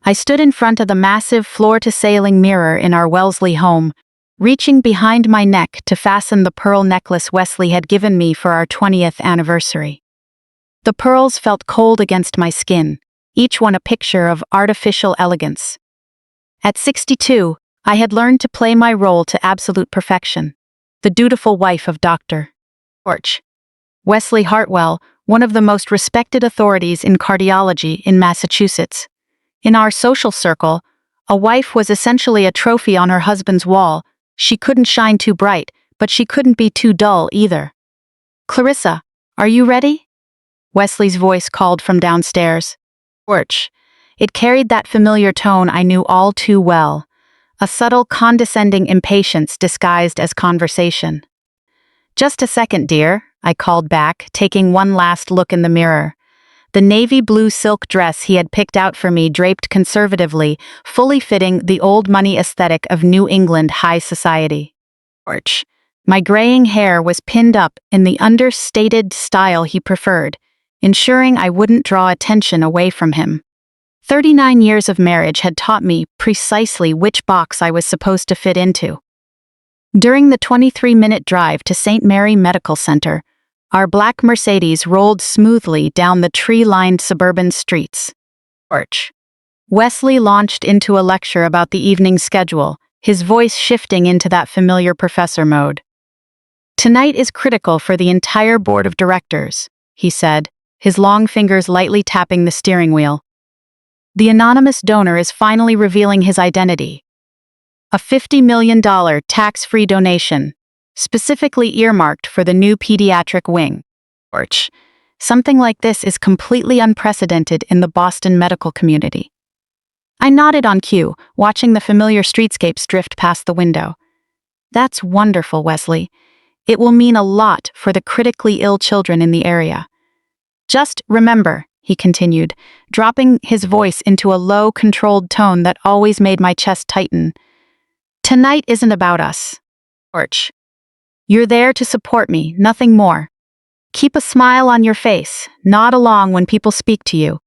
I stood in front of the massive floor-to-ceiling mirror in our Wellesley home, reaching behind my neck to fasten the pearl necklace Wesley had given me for our 20th anniversary. The pearls felt cold against my skin, each one a picture of artificial elegance. At 62, I had learned to play my role to absolute perfection, the dutiful wife of Dr. Wesley Hartwell, one of the most respected authorities in cardiology in Massachusetts. In our social circle, a wife was essentially a trophy on her husband's wall. She couldn't shine too bright, but she couldn't be too dull either. "Clarissa, are you ready?" Wesley's voice called from downstairs. It carried that familiar tone I knew all too well, a subtle condescending impatience disguised as conversation. "Just a second, dear," I called back, taking one last look in the mirror. The navy blue silk dress he had picked out for me draped conservatively, fully fitting the old money aesthetic of New England high society. My graying hair was pinned up in the understated style he preferred, ensuring I wouldn't draw attention away from him. 39 years of marriage had taught me precisely which box I was supposed to fit into. During the 23-minute drive to St. Mary Medical Center, our black Mercedes rolled smoothly down the tree-lined suburban streets. Wesley launched into a lecture about the evening's schedule, his voice shifting into that familiar professor mode. "Tonight is critical for the entire board of directors," he said, his long fingers lightly tapping the steering wheel. "The anonymous donor is finally revealing his identity. A $50 million tax-free donation, specifically earmarked for the new pediatric wing. Something like this is completely unprecedented in the Boston medical community." I nodded on cue, watching the familiar streetscapes drift past the window. "That's wonderful, Wesley. It will mean a lot for the critically ill children in the area. Just remember," he continued, dropping his voice into a low, controlled tone that always made my chest tighten, "tonight isn't about us. You're there to support me, nothing more. Keep a smile on your face, nod along when people speak to you,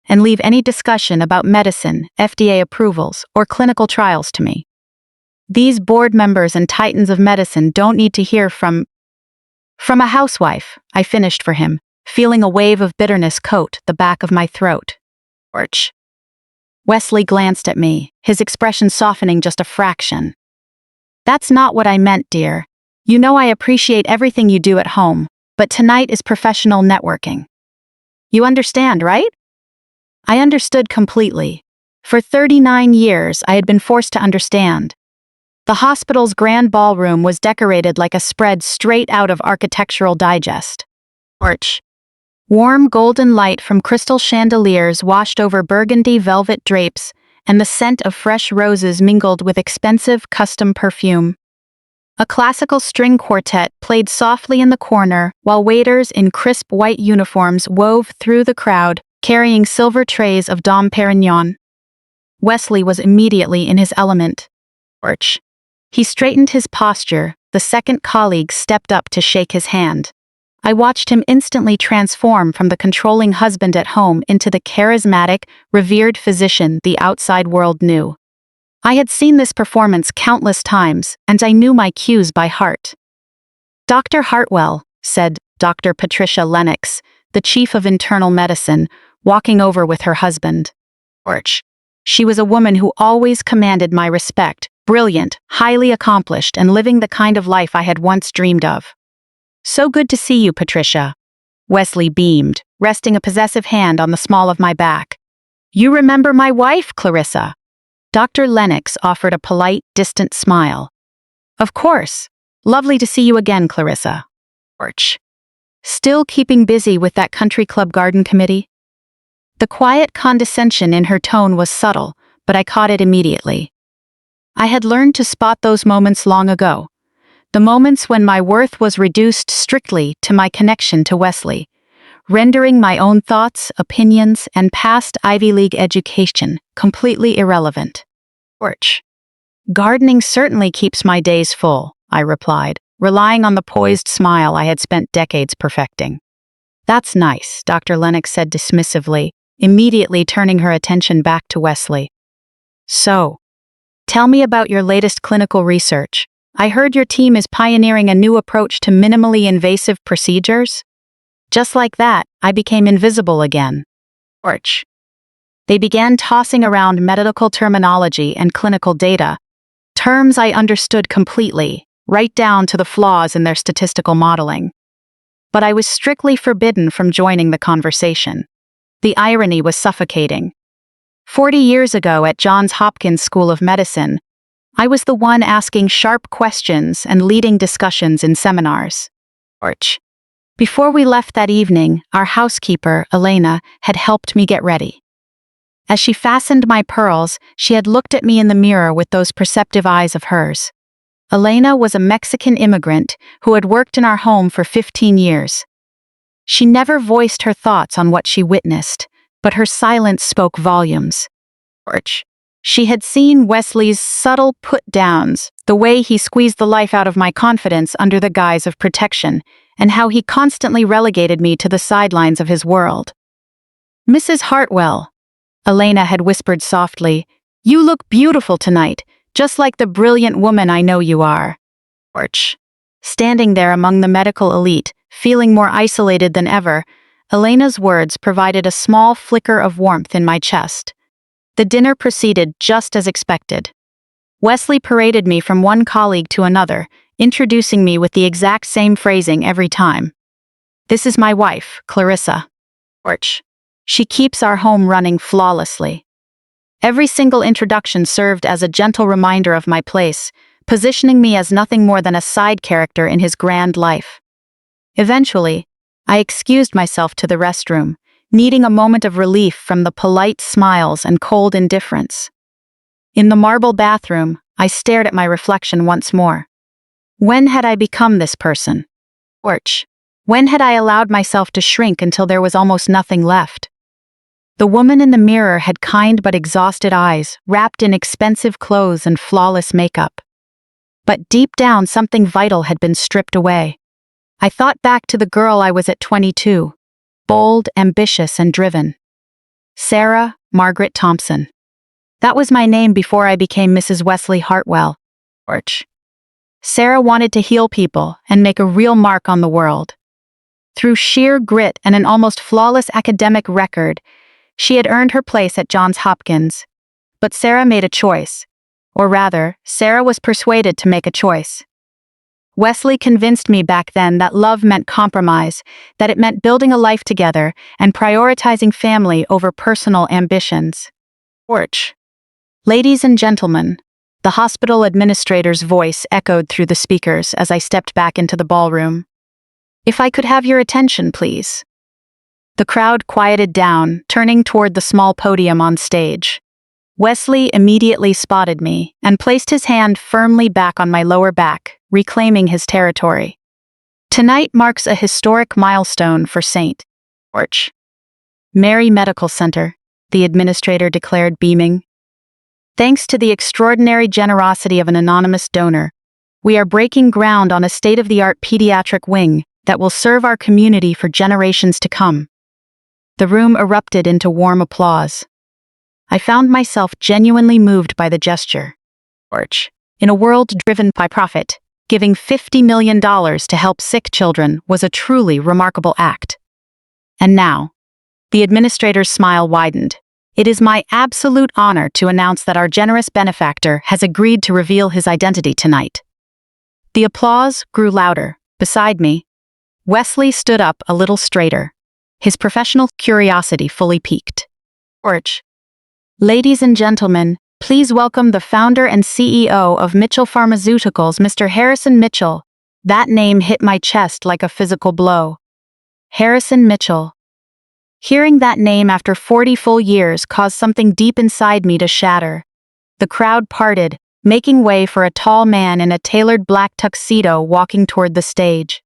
and leave any discussion about medicine, FDA approvals, or clinical trials to me. These board members and titans of medicine don't need to hear from a housewife," I finished for him, feeling a wave of bitterness coat the back of my throat. Wesley glanced at me, his expression softening just a fraction. "That's not what I meant, dear. You know I appreciate everything you do at home, but tonight is professional networking. You understand, right?" I understood completely. For 39 years, I had been forced to understand. The hospital's grand ballroom was decorated like a spread straight out of Architectural Digest. Warm golden light from crystal chandeliers washed over burgundy velvet drapes, and the scent of fresh roses mingled with expensive custom perfume. A classical string quartet played softly in the corner, while waiters in crisp white uniforms wove through the crowd, carrying silver trays of Dom Perignon. Wesley was immediately in his element. He straightened his posture, the second colleague stepped up to shake his hand. I watched him instantly transform from the controlling husband at home into the charismatic, revered physician the outside world knew. I had seen this performance countless times, and I knew my cues by heart. "Dr. Hartwell," said Dr. Patricia Lennox, the chief of internal medicine, walking over with her husband. She was a woman who always commanded my respect, brilliant, highly accomplished, and living the kind of life I had once dreamed of. "So good to see you, Patricia." Wesley beamed, resting a possessive hand on the small of my back. "You remember my wife, Clarissa?" Dr. Lennox offered a polite, distant smile. "Of course. Lovely to see you again, Clarissa." Still keeping busy with that country club garden committee? The quiet condescension in her tone was subtle, but I caught it immediately. I had learned to spot those moments long ago. The moments when my worth was reduced strictly to my connection to Wesley, rendering my own thoughts, opinions, and past Ivy League education completely irrelevant. "Gardening certainly keeps my days full," I replied, relying on the poised smile I had spent decades perfecting. "That's nice," Dr. Lennox said dismissively, immediately turning her attention back to Wesley. So, tell me about your latest clinical research. I heard your team is pioneering a new approach to minimally invasive procedures. Just like that, I became invisible again. Orch. They began tossing around medical terminology and clinical data, terms I understood completely, right down to the flaws in their statistical modeling. But I was strictly forbidden from joining the conversation. The irony was suffocating. 40 years ago at Johns Hopkins School of Medicine, I was the one asking sharp questions and leading discussions in seminars. Orch. Before we left that evening, our housekeeper, Elena, had helped me get ready. As she fastened my pearls, she had looked at me in the mirror with those perceptive eyes of hers. Elena was a Mexican immigrant who had worked in our home for 15 years. She never voiced her thoughts on what she witnessed, but her silence spoke volumes. She had seen Wesley's subtle put-downs, the way he squeezed the life out of my confidence under the guise of protection, and how he constantly relegated me to the sidelines of his world. "Mrs. Hartwell," Elena had whispered softly, "you look beautiful tonight, just like the brilliant woman I know you are." Standing there among the medical elite, feeling more isolated than ever, Elena's words provided a small flicker of warmth in my chest. The dinner proceeded just as expected. Wesley paraded me from one colleague to another, introducing me with the exact same phrasing every time. "This is my wife, Clarissa. She keeps our home running flawlessly." Every single introduction served as a gentle reminder of my place, positioning me as nothing more than a side character in his grand life. Eventually, I excused myself to the restroom, needing a moment of relief from the polite smiles and cold indifference. In the marble bathroom, I stared at my reflection once more. When had I become this person? When had I allowed myself to shrink until there was almost nothing left? The woman in the mirror had kind but exhausted eyes, wrapped in expensive clothes and flawless makeup. But deep down, something vital had been stripped away. I thought back to the girl I was at 22, bold, ambitious, and driven. Sarah Margaret Thompson. That was my name before I became Mrs. Wesley Hartwell. Sarah wanted to heal people and make a real mark on the world. Through sheer grit and an almost flawless academic record, she had earned her place at Johns Hopkins. But Sarah made a choice. Or rather, Sarah was persuaded to make a choice. Wesley convinced me back then that love meant compromise, that it meant building a life together and prioritizing family over personal ambitions. "Ladies and gentlemen," the hospital administrator's voice echoed through the speakers as I stepped back into the ballroom. "If I could have your attention, please." The crowd quieted down, turning toward the small podium on stage. Wesley immediately spotted me and placed his hand firmly back on my lower back, reclaiming his territory. "Tonight marks a historic milestone for St. Mary Medical Center," the administrator declared, beaming. "Thanks to the extraordinary generosity of an anonymous donor, we are breaking ground on a state-of-the-art pediatric wing that will serve our community for generations to come." The room erupted into warm applause. I found myself genuinely moved by the gesture. In a world driven by profit, giving $50 million to help sick children was a truly remarkable act. And now, the administrator's smile widened. "It is my absolute honor to announce that our generous benefactor has agreed to reveal his identity tonight." The applause grew louder. Beside me, Wesley stood up a little straighter, his professional curiosity fully piqued. "Ladies and gentlemen, please welcome the founder and CEO of Mitchell Pharmaceuticals, Mr. Harrison Mitchell." That name hit my chest like a physical blow. Harrison Mitchell. Hearing that name after 40 full years caused something deep inside me to shatter. The crowd parted, making way for a tall man in a tailored black tuxedo walking toward the stage.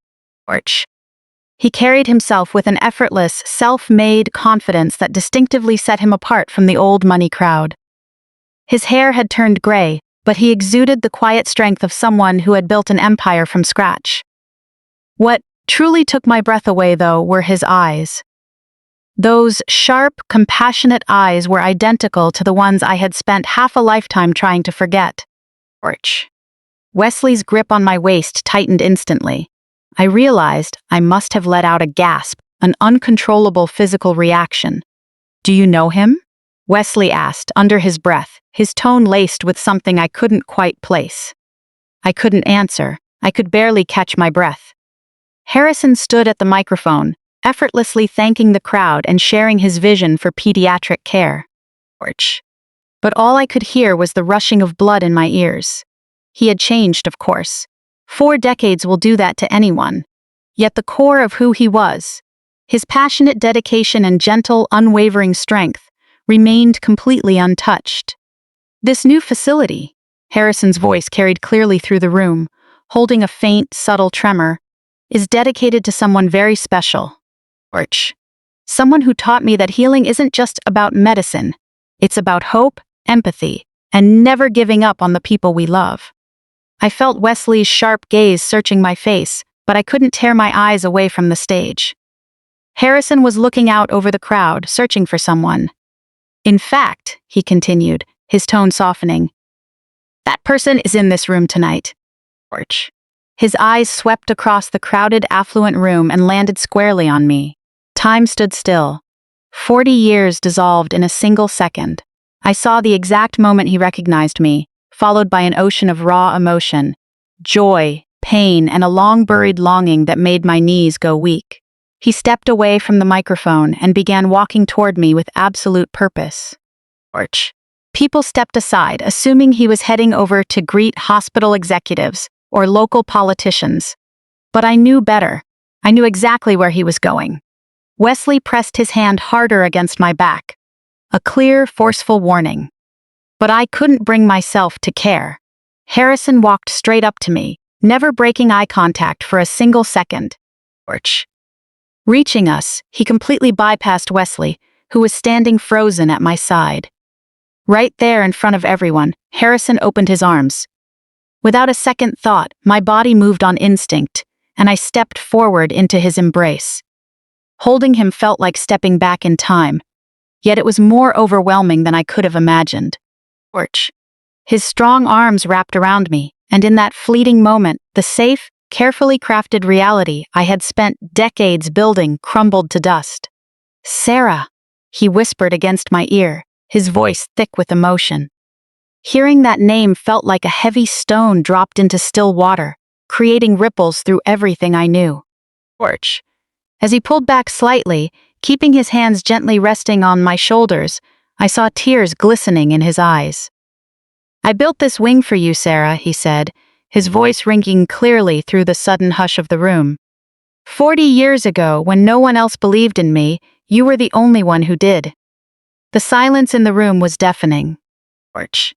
He carried himself with an effortless, self-made confidence that distinctively set him apart from the old money crowd. His hair had turned gray, but he exuded the quiet strength of someone who had built an empire from scratch. What truly took my breath away, though, were his eyes. Those sharp, compassionate eyes were identical to the ones I had spent half a lifetime trying to forget. Ouch. Wesley's grip on my waist tightened instantly. I realized I must have let out a gasp, an uncontrollable physical reaction. "Do you know him?" Wesley asked, under his breath, his tone laced with something I couldn't quite place. I couldn't answer. I could barely catch my breath. Harrison stood at the microphone, effortlessly thanking the crowd and sharing his vision for pediatric care. Ouch. But all I could hear was the rushing of blood in my ears. He had changed, of course. 4 decades will do that to anyone. Yet the core of who he was, his passionate dedication and gentle, unwavering strength, remained completely untouched. "This new facility," Harrison's voice carried clearly through the room, holding a faint, subtle tremor, "is dedicated to someone very special. Ouch. Someone who taught me that healing isn't just about medicine. It's about hope, empathy, and never giving up on the people we love." I felt Wesley's sharp gaze searching my face, but I couldn't tear my eyes away from the stage. Harrison was looking out over the crowd, searching for someone. "In fact," he continued, his tone softening, "that person is in this room tonight." Ouch. His eyes swept across the crowded, affluent room and landed squarely on me. Time stood still. 40 years dissolved in a single second. I saw the exact moment he recognized me, followed by an ocean of raw emotion, joy, pain, and a long-buried longing that made my knees go weak. He stepped away from the microphone and began walking toward me with absolute purpose. Ouch. People stepped aside, assuming he was heading over to greet hospital executives or local politicians. But I knew better. I knew exactly where he was going. Wesley pressed his hand harder against my back. A clear, forceful warning. But I couldn't bring myself to care. Harrison walked straight up to me, never breaking eye contact for a single second. Ouch. Reaching us, he completely bypassed Wesley, who was standing frozen at my side. Right there in front of everyone, Harrison opened his arms. Without a second thought, my body moved on instinct, and I stepped forward into his embrace. Holding him felt like stepping back in time, yet it was more overwhelming than I could have imagined. Ouch. His strong arms wrapped around me, and in that fleeting moment, the safe, carefully crafted reality I had spent decades building crumbled to dust. "Sarah," he whispered against my ear, his voice thick with emotion. Hearing that name felt like a heavy stone dropped into still water, creating ripples through everything I knew. Ouch. As he pulled back slightly, keeping his hands gently resting on my shoulders, I saw tears glistening in his eyes. "I built this wing for you, Sarah," he said, his voice ringing clearly through the sudden hush of the room. 40 years ago, when no one else believed in me, you were the only one who did." The silence in the room was deafening. Ouch.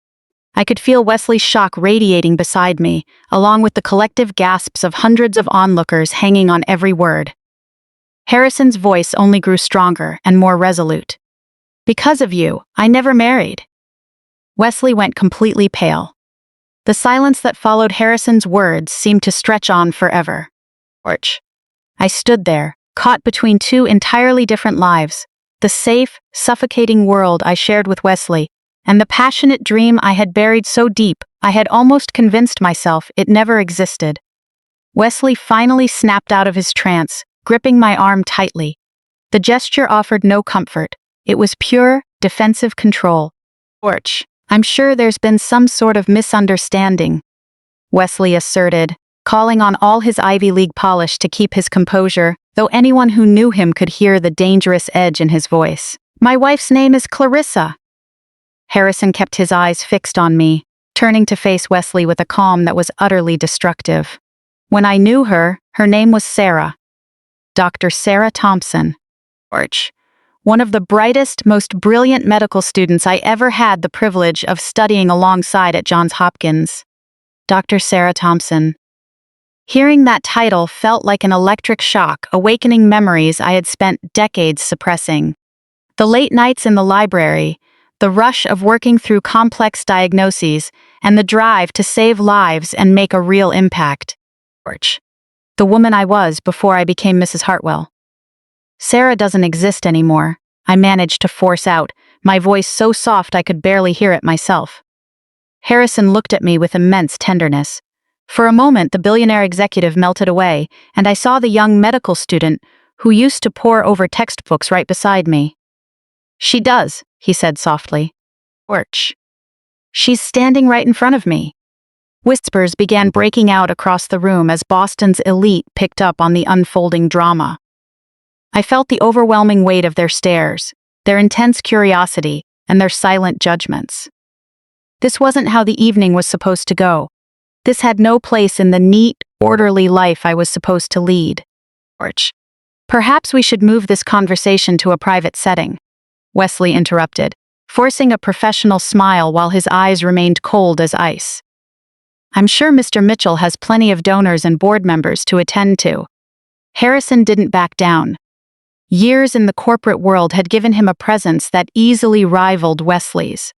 I could feel Wesley's shock radiating beside me, along with the collective gasps of hundreds of onlookers hanging on every word. Harrison's voice only grew stronger and more resolute. "Because of you, I never married." Wesley went completely pale. The silence that followed Harrison's words seemed to stretch on forever. Ouch. I stood there, caught between 2 entirely different lives, the safe, suffocating world I shared with Wesley, and the passionate dream I had buried so deep I had almost convinced myself it never existed. Wesley finally snapped out of his trance, gripping my arm tightly. The gesture offered no comfort. It was pure, defensive control. "Ouch. I'm sure there's been some sort of misunderstanding," Wesley asserted, calling on all his Ivy League polish to keep his composure, though anyone who knew him could hear the dangerous edge in his voice. "My wife's name is Clarissa." Harrison kept his eyes fixed on me, turning to face Wesley with a calm that was utterly destructive. "When I knew her, her name was Sarah. Dr. Sarah Thompson. Ouch. One of the brightest, most brilliant medical students I ever had the privilege of studying alongside at Johns Hopkins. Dr. Sarah Thompson." Hearing that title felt like an electric shock, awakening memories I had spent decades suppressing. The late nights in the library, the rush of working through complex diagnoses, and the drive to save lives and make a real impact. Ouch. The woman I was before I became Mrs. Hartwell. Sarah doesn't exist anymore, I managed to force out, my voice so soft I could barely hear it myself. Harrison looked at me with immense tenderness. For a moment, the billionaire executive melted away, and I saw the young medical student who used to pore over textbooks right beside me. She does, he said softly. Orch. She's standing right in front of me. Whispers began breaking out across the room as Boston's elite picked up on the unfolding drama. I felt the overwhelming weight of their stares, their intense curiosity, and their silent judgments. This wasn't how the evening was supposed to go. This had no place in the neat, orderly life I was supposed to lead. Orch. Perhaps we should move this conversation to a private setting, Wesley interrupted, forcing a professional smile while his eyes remained cold as ice. I'm sure Mr. Mitchell has plenty of donors and board members to attend to. Harrison didn't back down. Years in the corporate world had given him a presence that easily rivaled Wesley's.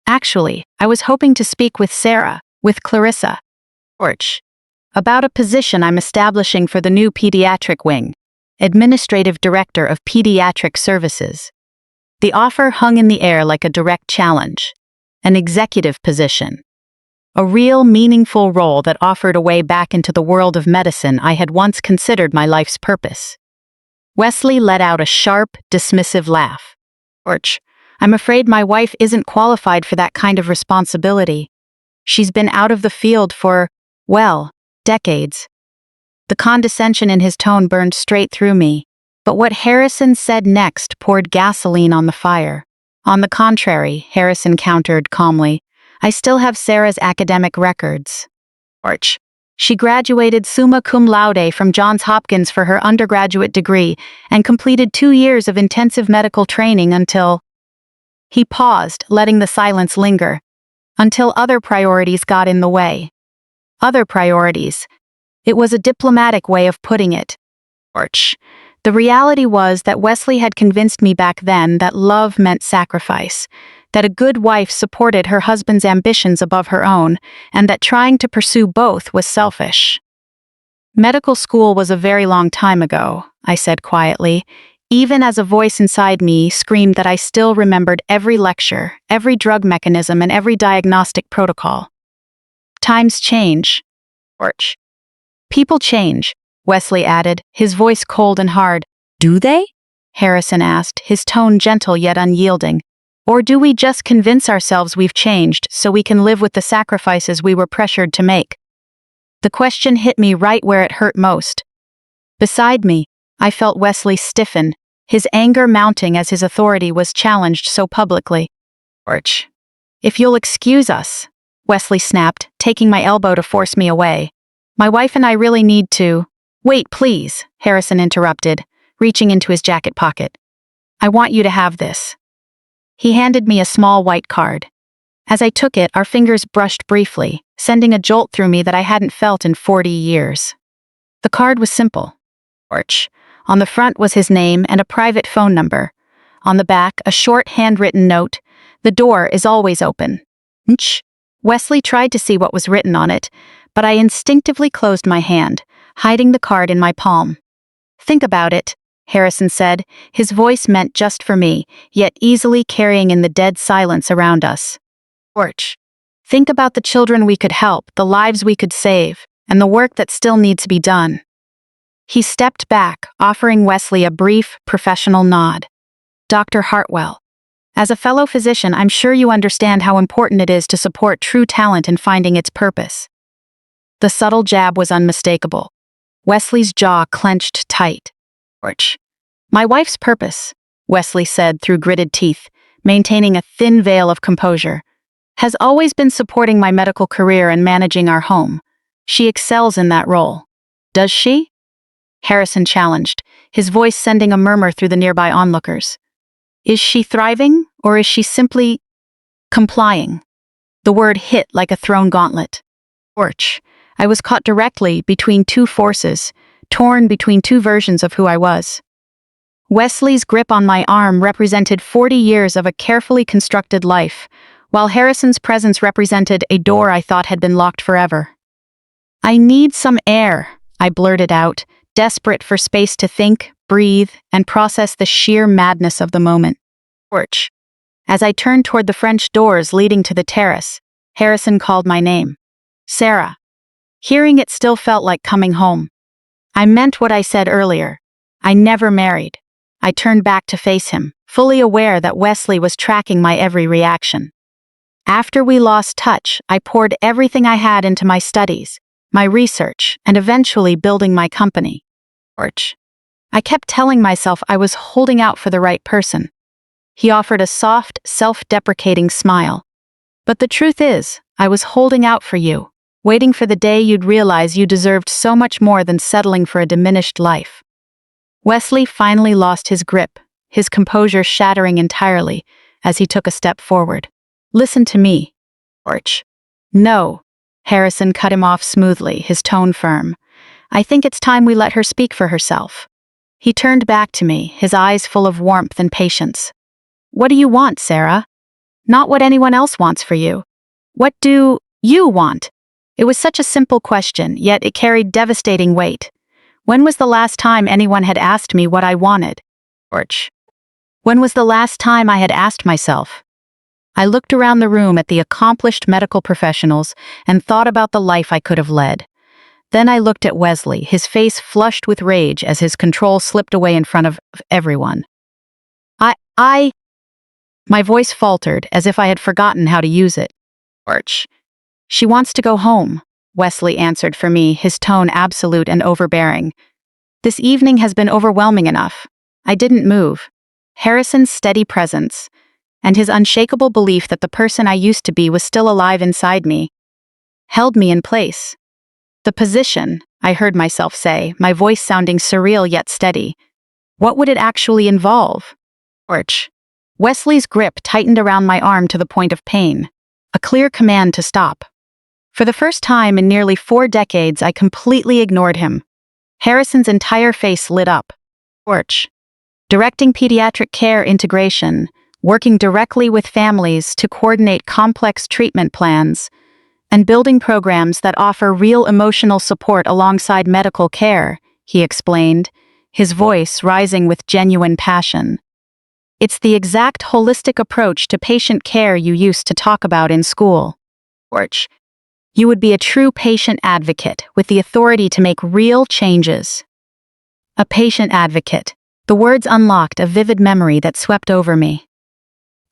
Actually, I was hoping to speak with Sarah, with Clarissa Hartwell, about a position I'm establishing for the new pediatric wing, Administrative Director of Pediatric Services. The offer hung in the air like a direct challenge, an executive position. A real, meaningful role that offered a way back into the world of medicine I had once considered my life's purpose. Wesley let out a sharp, dismissive laugh. Orch, I'm afraid my wife isn't qualified for that kind of responsibility. She's been out of the field for, well, decades. The condescension in his tone burned straight through me, but what Harrison said next poured gasoline on the fire. On the contrary, Harrison countered calmly, I still have Sarah's academic records. Orch. She graduated summa cum laude from Johns Hopkins for her undergraduate degree and completed 2 years of intensive medical training until... He paused, letting the silence linger. Until other priorities got in the way. Other priorities. It was a diplomatic way of putting it. Orch. The reality was that Wesley had convinced me back then that love meant sacrifice, that a good wife supported her husband's ambitions above her own, and that trying to pursue both was selfish. Medical school was a very long time ago, I said quietly, even as a voice inside me screamed that I still remembered every lecture, every drug mechanism, and every diagnostic protocol. Times change. Orch. People change, Wesley added, his voice cold and hard. Do they? Harrison asked, his tone gentle yet unyielding. Or do we just convince ourselves we've changed so we can live with the sacrifices we were pressured to make? The question hit me right where it hurt most. Beside me, I felt Wesley stiffen, his anger mounting as his authority was challenged so publicly. Orch. If you'll excuse us, Wesley snapped, taking my elbow to force me away. My wife and I really need to... Wait, please, Harrison interrupted, reaching into his jacket pocket. I want you to have this. He handed me a small white card. As I took it, our fingers brushed briefly, sending a jolt through me that I hadn't felt in 40 years. The card was simple. Orch. On the front was his name and a private phone number. On the back, a short handwritten note. The door is always open. Nch. Wesley tried to see what was written on it, but I instinctively closed my hand, hiding the card in my palm. Think about it, Harrison said, his voice meant just for me, yet easily carrying in the dead silence around us. Orch. Think about the children we could help, the lives we could save, and the work that still needs to be done. He stepped back, offering Wesley a brief, professional nod. Dr. Hartwell. As a fellow physician, I'm sure you understand how important it is to support true talent in finding its purpose. The subtle jab was unmistakable. Wesley's jaw clenched tight. Orch. My wife's purpose, Wesley said through gritted teeth, maintaining a thin veil of composure, has always been supporting my medical career and managing our home. She excels in that role. Does she? Harrison challenged, his voice sending a murmur through the nearby onlookers. Is she thriving, or is she simply complying? The word hit like a thrown gauntlet. Orch. I was caught directly between two forces, torn between two versions of who I was. Wesley's grip on my arm represented 40 years of a carefully constructed life, while Harrison's presence represented a door I thought had been locked forever. I need some air, I blurted out, desperate for space to think, breathe, and process the sheer madness of the moment. Porch. As I turned toward the French doors leading to the terrace, Harrison called my name. Sarah. Hearing it still felt like coming home. I meant what I said earlier. I never married. I turned back to face him, fully aware that Wesley was tracking my every reaction. After we lost touch, I poured everything I had into my studies, my research, and eventually building my company. Porch. I kept telling myself I was holding out for the right person. He offered a soft, self-deprecating smile. But the truth is, I was holding out for you, waiting for the day you'd realize you deserved so much more than settling for a diminished life. Wesley finally lost his grip, his composure shattering entirely as he took a step forward. Listen to me. Porch. No. Harrison cut him off smoothly, his tone firm. I think it's time we let her speak for herself. He turned back to me, his eyes full of warmth and patience. What do you want, Sarah? Not what anyone else wants for you. What do you want? It was such a simple question, yet it carried devastating weight. When was the last time anyone had asked me what I wanted? Porch. When was the last time I had asked myself? I looked around the room at the accomplished medical professionals and thought about the life I could have led. Then I looked at Wesley, his face flushed with rage as his control slipped away in front of everyone. My voice faltered as if I had forgotten how to use it. Porch. She wants to go home, Wesley answered for me, his tone absolute and overbearing. This evening has been overwhelming enough. I didn't move. Harrison's steady presence, and his unshakable belief that the person I used to be was still alive inside me, held me in place. The position, I heard myself say, my voice sounding surreal yet steady. What would it actually involve? Porch. Wesley's grip tightened around my arm to the point of pain, a clear command to stop. For the first time in nearly 4 decades, I completely ignored him. Harrison's entire face lit up. Porch. Directing pediatric care integration, working directly with families to coordinate complex treatment plans, and building programs that offer real emotional support alongside medical care, he explained, his voice rising with genuine passion. It's the exact holistic approach to patient care you used to talk about in school. Porch. You would be a true patient advocate with the authority to make real changes. A patient advocate. The words unlocked a vivid memory that swept over me.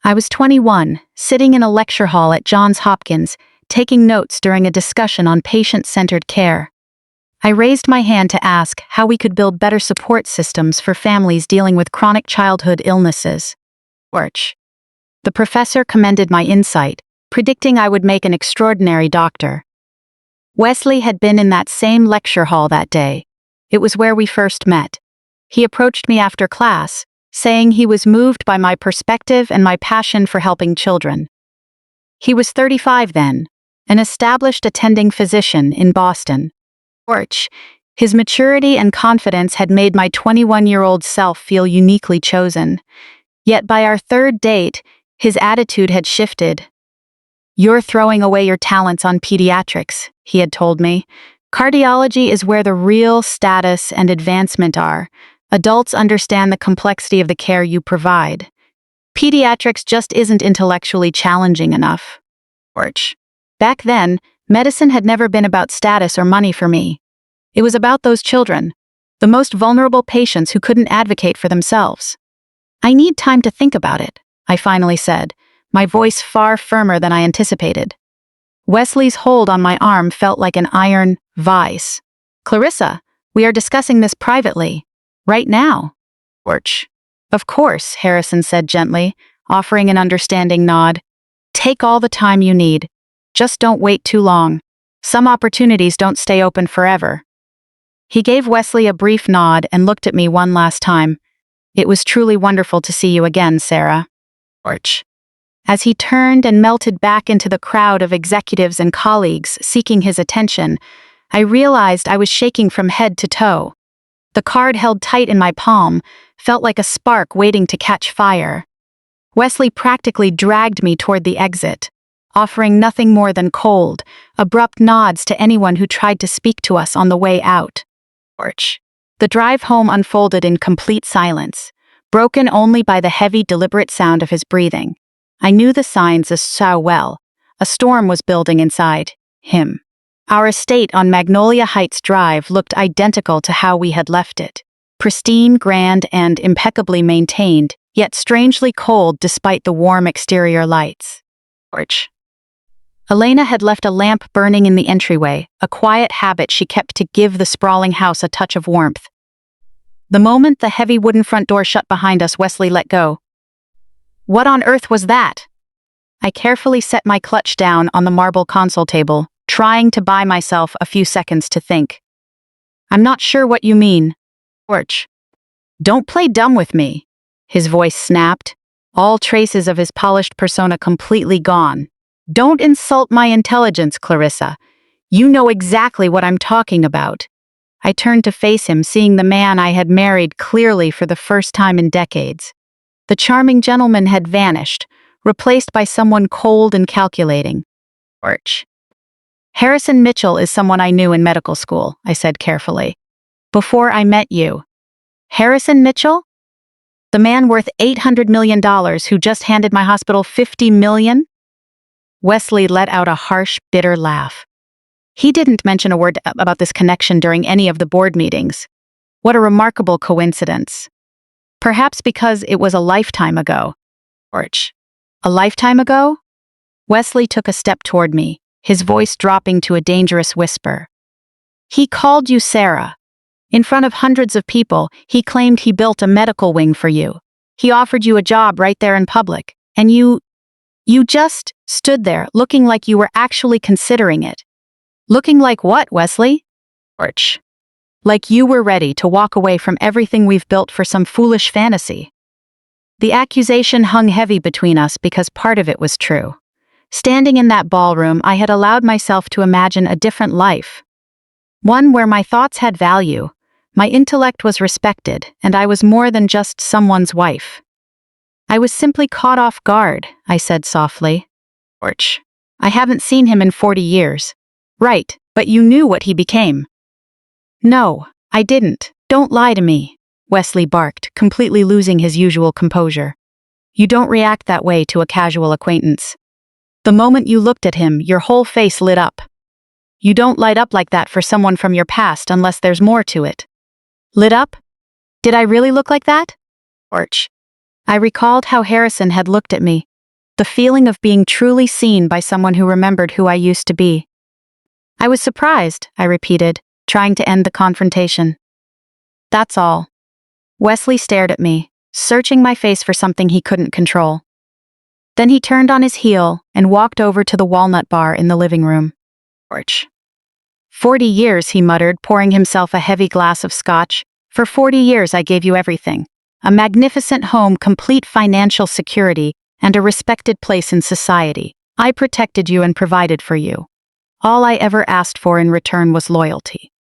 I was 21, sitting in a lecture hall at Johns Hopkins, taking notes during a discussion on patient-centered care. I raised my hand to ask how we could build better support systems for families dealing with chronic childhood illnesses. Porch. The professor commended my insight, predicting I would make an extraordinary doctor. Wesley had been in that same lecture hall that day. It was where we first met. He approached me after class, saying he was moved by my perspective and my passion for helping children. He was 35 then, an established attending physician in Boston. Porch. His maturity and confidence had made my 21-year-old self feel uniquely chosen. Yet by our third date, his attitude had shifted. You're throwing away your talents on pediatrics, he had told me. Cardiology is where the real status and advancement are. Adults understand the complexity of the care you provide. Pediatrics just isn't intellectually challenging enough. Porch. Back then, medicine had never been about status or money for me. It was about those children, the most vulnerable patients who couldn't advocate for themselves. I need time to think about it, I finally said, my voice far firmer than I anticipated. Wesley's hold on my arm felt like an iron vice. Clarissa, we are discussing this privately. Right now. Porch. Of course, Harrison said gently, offering an understanding nod. Take all the time you need. Just don't wait too long. Some opportunities don't stay open forever. He gave Wesley a brief nod and looked at me one last time. It was truly wonderful to see you again, Sarah. Porch. As he turned and melted back into the crowd of executives and colleagues seeking his attention, I realized I was shaking from head to toe. The card held tight in my palm felt like a spark waiting to catch fire. Wesley practically dragged me toward the exit, offering nothing more than cold, abrupt nods to anyone who tried to speak to us on the way out. Porch. The drive home unfolded in complete silence, broken only by the heavy, deliberate sound of his breathing. I knew the signs so well. A storm was building inside him. Our estate on Magnolia Heights Drive looked identical to how we had left it. Pristine, grand, and impeccably maintained, yet strangely cold despite the warm exterior lights. Porch. Elena had left a lamp burning in the entryway, a quiet habit she kept to give the sprawling house a touch of warmth. The moment the heavy wooden front door shut behind us, Wesley let go. What on earth was that? I carefully set my clutch down on the marble console table, trying to buy myself a few seconds to think. I'm not sure what you mean. Porch. Don't play dumb with me. His voice snapped, all traces of his polished persona completely gone. Don't insult my intelligence, Clarissa. You know exactly what I'm talking about. I turned to face him, seeing the man I had married clearly for the first time in decades. The charming gentleman had vanished, replaced by someone cold and calculating. Porch. Harrison Mitchell is someone I knew in medical school, I said carefully. Before I met you. Harrison Mitchell? The man worth $800 million who just handed my hospital $50 million? Wesley let out a harsh, bitter laugh. He didn't mention a word about this connection during any of the board meetings. What a remarkable coincidence. Perhaps because it was a lifetime ago. Porch. A lifetime ago? Wesley took a step toward me, his voice dropping to a dangerous whisper. He called you Sarah. In front of hundreds of people, he claimed he built a medical wing for you. He offered you a job right there in public, and you just stood there looking like you were actually considering it. Looking like what, Wesley? Porch. Like you were ready to walk away from everything we've built for some foolish fantasy. The accusation hung heavy between us because part of it was true. Standing in that ballroom, I had allowed myself to imagine a different life. One where my thoughts had value, my intellect was respected, and I was more than just someone's wife. I was simply caught off guard, I said softly. Porch. I haven't seen him in 40 years. Right, but you knew what he became. No, I didn't. Don't lie to me, Wesley barked, completely losing his usual composure. You don't react that way to a casual acquaintance. The moment you looked at him, your whole face lit up. You don't light up like that for someone from your past unless there's more to it. Lit up? Did I really look like that? Porch. I recalled how Harrison had looked at me, the feeling of being truly seen by someone who remembered who I used to be. I was surprised, I repeated, trying to end the confrontation. That's all. Wesley stared at me, searching my face for something he couldn't control. Then he turned on his heel and walked over to the walnut bar in the living room. Porch. 40 years, he muttered, pouring himself a heavy glass of scotch. For 40 years I gave you everything. A magnificent home, complete financial security, and a respected place in society. I protected you and provided for you. All I ever asked for in return was loyalty.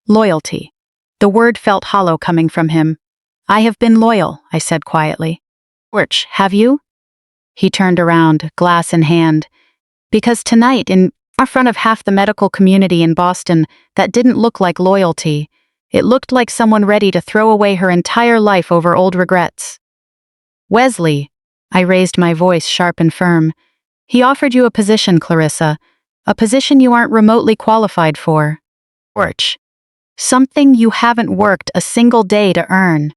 Loyalty. The word felt hollow coming from him. I have been loyal, I said quietly. Porch, have you? He turned around, glass in hand. Because tonight, in front of half the medical community in Boston, that didn't look like loyalty. It looked like someone ready to throw away her entire life over old regrets. Wesley, I raised my voice sharp and firm. He offered you a position, Clarissa. A position you aren't remotely qualified for. Porch. Something you haven't worked a single day to earn.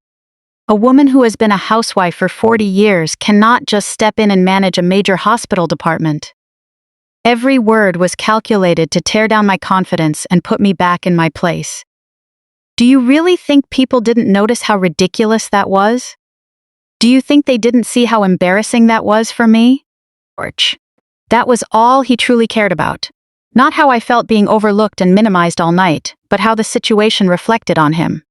A woman who has been a housewife for 40 years cannot just step in and manage a major hospital department. Every word was calculated to tear down my confidence and put me back in my place. Do you really think people didn't notice how ridiculous that was? Do you think they didn't see how embarrassing that was for me? Porch. That was all he truly cared about. Not how I felt being overlooked and minimized all night, but how the situation reflected on him.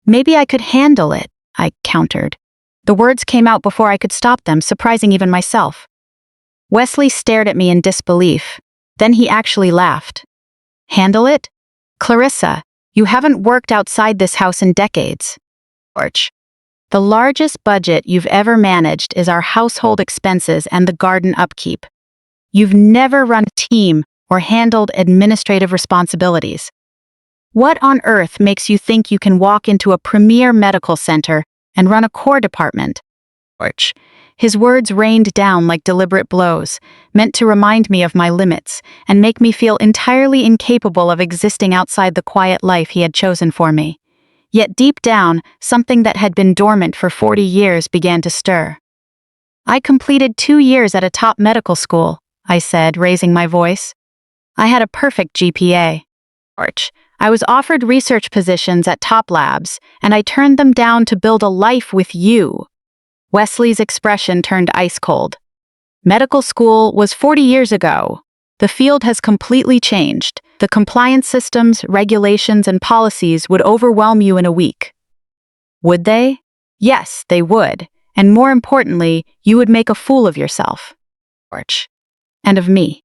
Maybe I could handle it, I countered. The words came out before I could stop them, surprising even myself. Wesley stared at me in disbelief. Then he actually laughed. Handle it? Clarissa, you haven't worked outside this house in decades. Porch. The largest budget you've ever managed is our household expenses and the garden upkeep. You've never run a team or handled administrative responsibilities. What on earth makes you think you can walk into a premier medical center and run a core department? Arch. His words rained down like deliberate blows, meant to remind me of my limits and make me feel entirely incapable of existing outside the quiet life he had chosen for me. Yet deep down, something that had been dormant for 40 years began to stir. I completed 2 years at a top medical school, I said, raising my voice. I had a perfect GPA. Arch. I was offered research positions at top labs, and I turned them down to build a life with you. Wesley's expression turned ice cold. Medical school was 40 years ago. The field has completely changed. The compliance systems, regulations, and policies would overwhelm you in a week. Would they? Yes, they would. And more importantly, you would make a fool of yourself. Arch. And of me.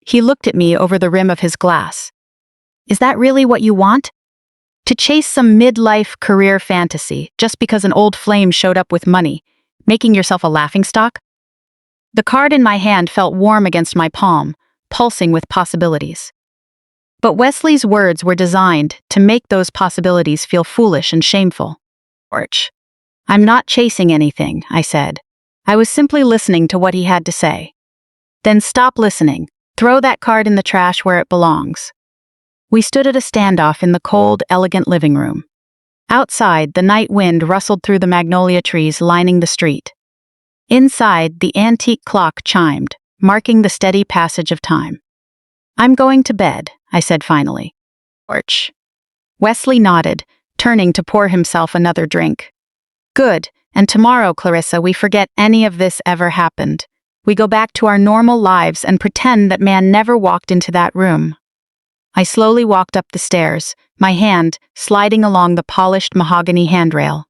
He looked at me over the rim of his glass. Is that really what you want? To chase some midlife career fantasy just because an old flame showed up with money, making yourself a laughingstock? The card in my hand felt warm against my palm, pulsing with possibilities. But Wesley's words were designed to make those possibilities feel foolish and shameful. Arch. I'm not chasing anything, I said. I was simply listening to what he had to say. Then stop listening. Throw that card in the trash where it belongs. We stood at a standoff in the cold, elegant living room. Outside, the night wind rustled through the magnolia trees lining the street. Inside, the antique clock chimed, marking the steady passage of time. I'm going to bed, I said finally. Arch. Wesley nodded, turning to pour himself another drink. Good, and tomorrow, Clarissa, we forget any of this ever happened. We go back to our normal lives and pretend that man never walked into that room. I slowly walked up the stairs, my hand sliding along the polished mahogany handrail.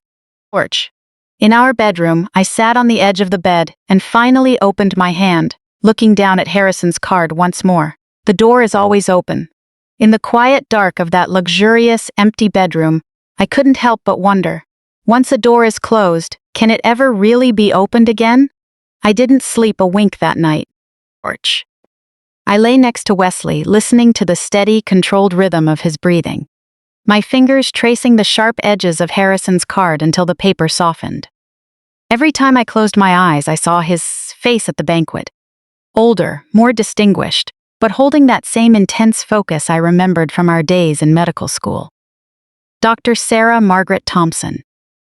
Arch. In our bedroom, I sat on the edge of the bed and finally opened my hand, looking down at Harrison's card once more. The door is always open. In the quiet dark of that luxurious, empty bedroom, I couldn't help but wonder, once a door is closed, can it ever really be opened again? I didn't sleep a wink that night. Arch. I lay next to Wesley, listening to the steady, controlled rhythm of his breathing. My fingers tracing the sharp edges of Harrison's card until the paper softened. Every time I closed my eyes, I saw his face at the banquet. Older, more distinguished, but holding that same intense focus I remembered from our days in medical school. Dr. Sarah Margaret Thompson.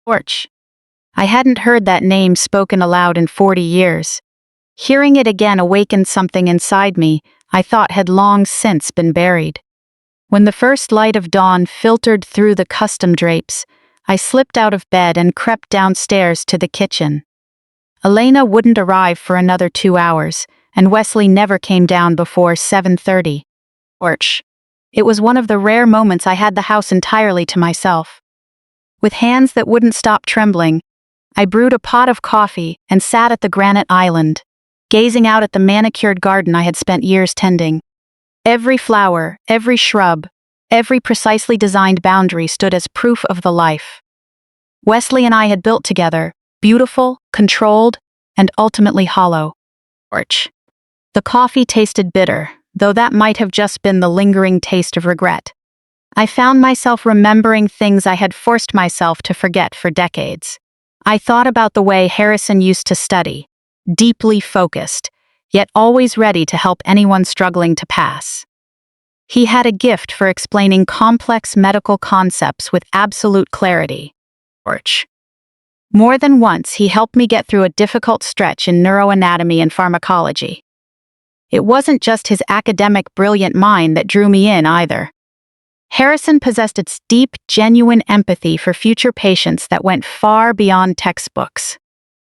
Arch. I hadn't heard that name spoken aloud in 40 years. Hearing it again awakened something inside me I thought had long since been buried. When the first light of dawn filtered through the custom drapes, I slipped out of bed and crept downstairs to the kitchen. Elena wouldn't arrive for another 2 hours, and Wesley never came down before 7:30. Arch. It was one of the rare moments I had the house entirely to myself. With hands that wouldn't stop trembling, I brewed a pot of coffee and sat at the granite island, gazing out at the manicured garden I had spent years tending. Every flower, every shrub, every precisely designed boundary stood as proof of the life Wesley and I had built together, beautiful, controlled, and ultimately hollow. Arch. The coffee tasted bitter, though that might have just been the lingering taste of regret. I found myself remembering things I had forced myself to forget for decades. I thought about the way Harrison used to study, deeply focused, yet always ready to help anyone struggling to pass. He had a gift for explaining complex medical concepts with absolute clarity. Arch. More than once, he helped me get through a difficult stretch in neuroanatomy and pharmacology. It wasn't just his academic, brilliant mind that drew me in either. Harrison possessed its deep, genuine empathy for future patients that went far beyond textbooks.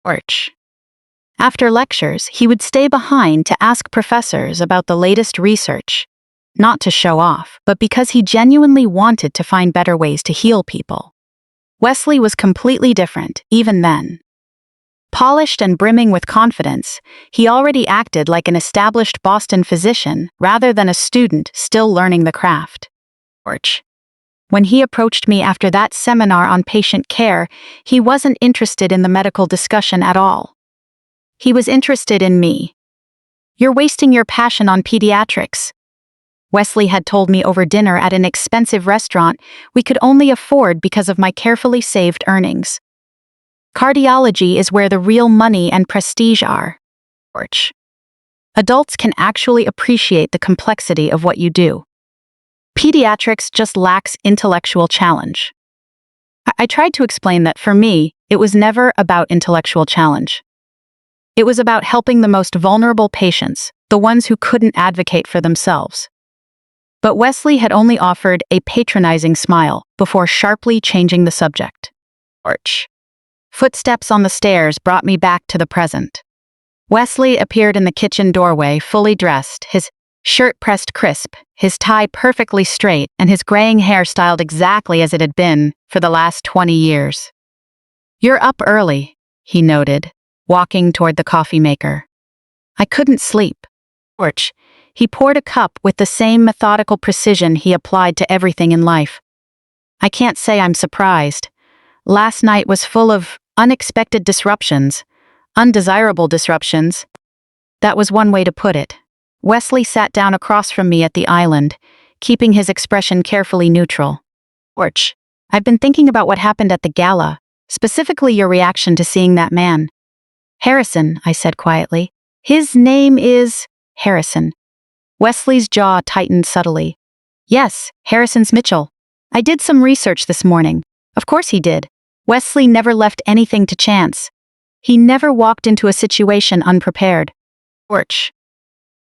Arch. After lectures, he would stay behind to ask professors about the latest research, not to show off, but because he genuinely wanted to find better ways to heal people. Wesley was completely different, even then. Polished and brimming with confidence, he already acted like an established Boston physician rather than a student still learning the craft. Arch. When he approached me after that seminar on patient care, he wasn't interested in the medical discussion at all. He was interested in me. You're wasting your passion on pediatrics. Wesley had told me over dinner at an expensive restaurant we could only afford because of my carefully saved earnings. Cardiology is where the real money and prestige are. Adults can actually appreciate the complexity of what you do. Pediatrics just lacks intellectual challenge. I tried to explain that for me, it was never about intellectual challenge. It was about helping the most vulnerable patients, the ones who couldn't advocate for themselves. But Wesley had only offered a patronizing smile before sharply changing the subject. Footsteps on the stairs brought me back to the present. Wesley appeared in the kitchen doorway, fully dressed, his shirt pressed crisp, his tie perfectly straight, and his graying hair styled exactly as it had been for the last 20 years. "You're up early," he noted, walking toward the coffee maker. I couldn't sleep. He poured a cup with the same methodical precision he applied to everything in life. I can't say I'm surprised. Last night was full of unexpected disruptions, undesirable disruptions. That was one way to put it. Wesley sat down across from me at the island, keeping his expression carefully neutral. I've been thinking about what happened at the gala, specifically your reaction to seeing that man. Harrison, I said quietly. His name is Harrison. Wesley's jaw tightened subtly. Yes, Harrison's Mitchell. I did some research this morning. Of course he did. Wesley never left anything to chance. He never walked into a situation unprepared.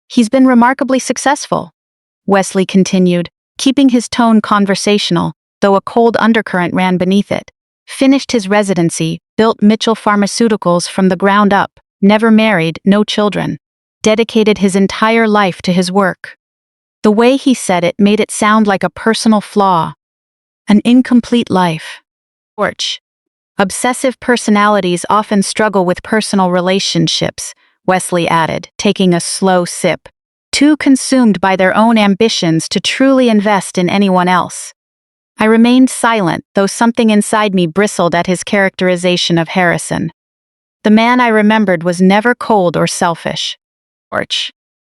He's been remarkably successful, Wesley continued, keeping his tone conversational, though a cold undercurrent ran beneath it. Finished his residency, built Mitchell Pharmaceuticals from the ground up, never married, no children. Dedicated his entire life to his work. The way he said it made it sound like a personal flaw. An incomplete life. Obsessive personalities often struggle with personal relationships, Wesley added, taking a slow sip. Too consumed by their own ambitions to truly invest in anyone else. I remained silent, though something inside me bristled at his characterization of Harrison. The man I remembered was never cold or selfish.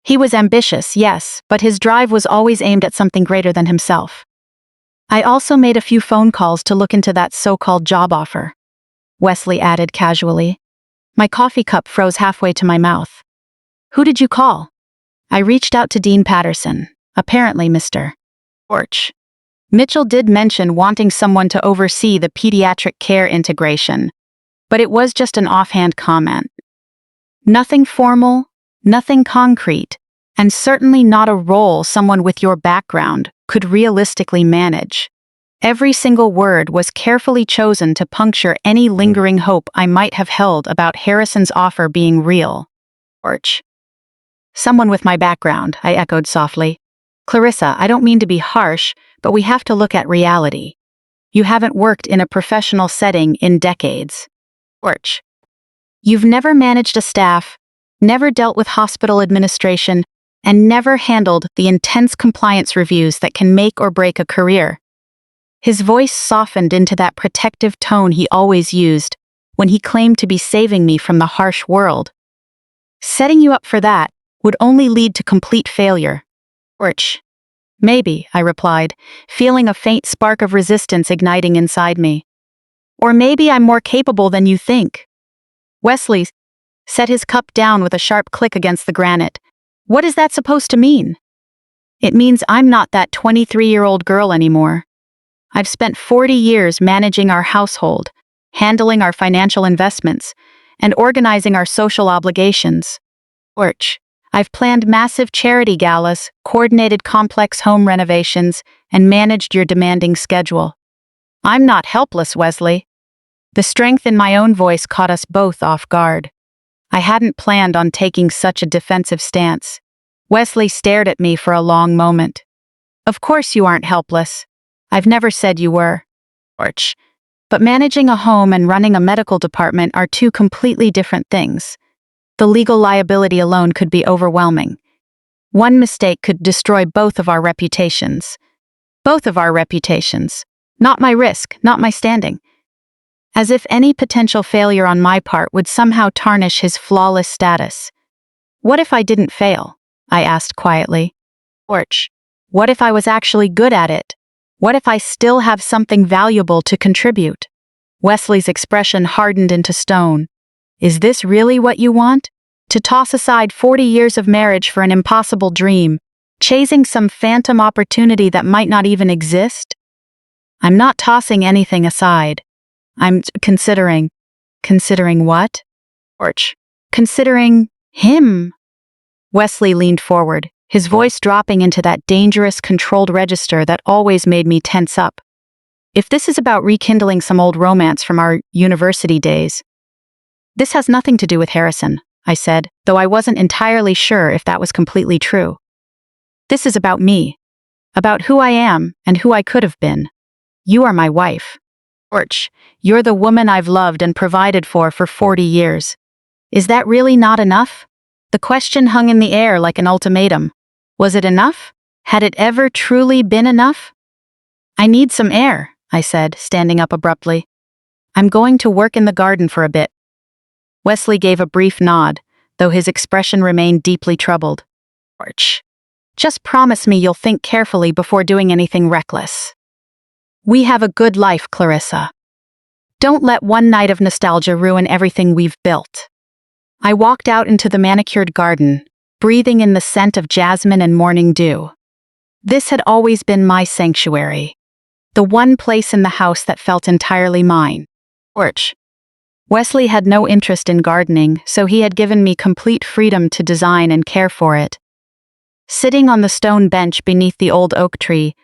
He was ambitious, yes, but his drive was always aimed at something greater than himself. I also made a few phone calls to look into that so-called job offer, Wesley added casually. My coffee cup froze halfway to my mouth. Who did you call? I reached out to Dean Patterson, apparently Mr. Mitchell did mention wanting someone to oversee the pediatric care integration, but it was just an offhand comment. Nothing formal, nothing concrete, and certainly not a role someone with your background could realistically manage. Every single word was carefully chosen to puncture any lingering hope I might have held about Harrison's offer being real. Someone with my background, I echoed softly. Clarissa, I don't mean to be harsh, but we have to look at reality. You haven't worked in a professional setting in decades. You've never managed a staff, never dealt with hospital administration, and never handled the intense compliance reviews that can make or break a career. His voice softened into that protective tone he always used when he claimed to be saving me from the harsh world. Setting you up for that would only lead to complete failure. Maybe, I replied, feeling a faint spark of resistance igniting inside me. Or maybe I'm more capable than you think. Wesley set his cup down with a sharp click against the granite. What is that supposed to mean? It means I'm not that 23-year-old girl anymore. I've spent 40 years managing our household, handling our financial investments, and organizing our social obligations. I've planned massive charity galas, coordinated complex home renovations, and managed your demanding schedule. I'm not helpless, Wesley. The strength in my own voice caught us both off guard. I hadn't planned on taking such a defensive stance. Wesley stared at me for a long moment. Of course you aren't helpless. I've never said you were. But managing a home and running a medical department are two completely different things. The legal liability alone could be overwhelming. One mistake could destroy both of our reputations. Both of our reputations. Not my risk, not my standing. As if any potential failure on my part would somehow tarnish his flawless status. What if I didn't fail? I asked quietly. What if I was actually good at it? What if I still have something valuable to contribute? Wesley's expression hardened into stone. Is this really what you want? To toss aside 40 years of marriage for an impossible dream, chasing some phantom opportunity that might not even exist? I'm not tossing anything aside. I'm considering. Considering what? Torch. Considering him. Wesley leaned forward, his voice dropping into that dangerous, controlled register that always made me tense up. If this is about rekindling some old romance from our university days. This has nothing to do with Harrison, I said, though I wasn't entirely sure if that was completely true. This is about me. About who I am and who I could have been. You are my wife. Torch, you're the woman I've loved and provided for 40 years. Is that really not enough? The question hung in the air like an ultimatum. Was it enough? Had it ever truly been enough? I need some air, I said, standing up abruptly. I'm going to work in the garden for a bit. Wesley gave a brief nod, though his expression remained deeply troubled. Torch, just promise me you'll think carefully before doing anything reckless. We have a good life, Clarissa. Don't let one night of nostalgia ruin everything we've built. I walked out into the manicured garden, breathing in the scent of jasmine and morning dew. This had always been my sanctuary. The one place in the house that felt entirely mine. Porch. Wesley had no interest in gardening, so he had given me complete freedom to design and care for it. Sitting on the stone bench beneath the old oak tree,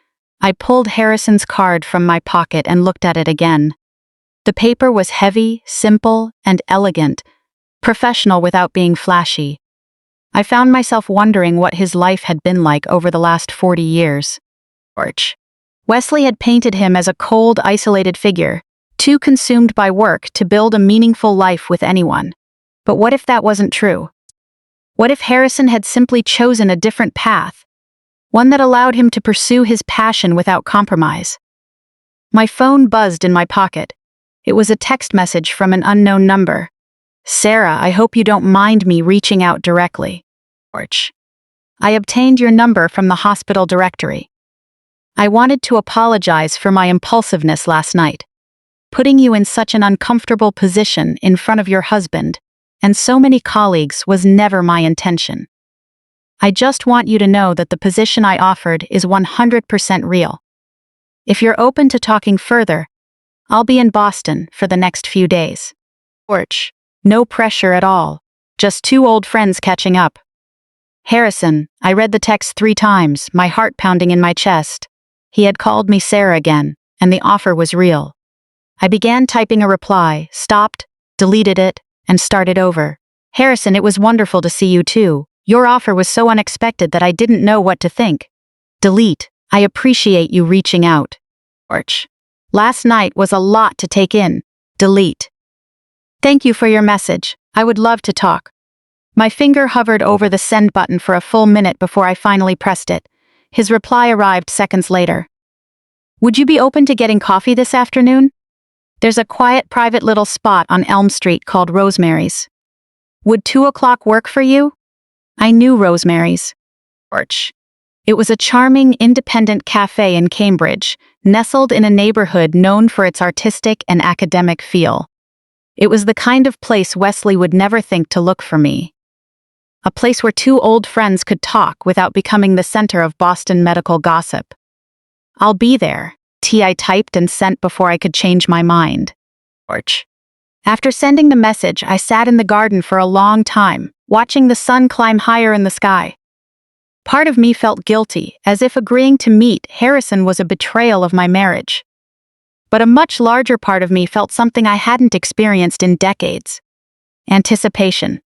I pulled Harrison's card from my pocket and looked at it again. The paper was heavy, simple, and elegant, professional without being flashy. I found myself wondering what his life had been like over the last 40 years. Torch. Wesley had painted him as a cold, isolated figure, too consumed by work to build a meaningful life with anyone. But what if that wasn't true? What if Harrison had simply chosen a different path? One that allowed him to pursue his passion without compromise. My phone buzzed in my pocket. It was a text message from an unknown number. Sarah, I hope you don't mind me reaching out directly. Torch. I obtained your number from the hospital directory. I wanted to apologize for my impulsiveness last night. Putting you in such an uncomfortable position in front of your husband and so many colleagues was never my intention. I just want you to know that the position I offered is 100% real. If you're open to talking further, I'll be in Boston for the next few days. Torch. No pressure at all. Just two old friends catching up. Harrison, I read the text 3 times, my heart pounding in my chest. He had called me Sarah again, and the offer was real. I began typing a reply, stopped, deleted it, and started over. Harrison, it was wonderful to see you too. Your offer was so unexpected that I didn't know what to think. Delete. I appreciate you reaching out. Torch. Last night was a lot to take in. Delete. Thank you for your message. I would love to talk. My finger hovered over the send button for a full minute before I finally pressed it. His reply arrived seconds later. Would you be open to getting coffee this afternoon? There's a quiet private little spot on Elm Street called Rosemary's. Would 2 o'clock work for you? I knew Rosemary's. Torch. It was a charming, independent cafe in Cambridge, nestled in a neighborhood known for its artistic and academic feel. It was the kind of place Wesley would never think to look for me. A place where 2 old friends could talk without becoming the center of Boston medical gossip. I'll be there, I typed and sent before I could change my mind. Torch. After sending the message, I sat in the garden for a long time, watching the sun climb higher in the sky. Part of me felt guilty, as if agreeing to meet Harrison was a betrayal of my marriage. But a much larger part of me felt something I hadn't experienced in decades. Anticipation.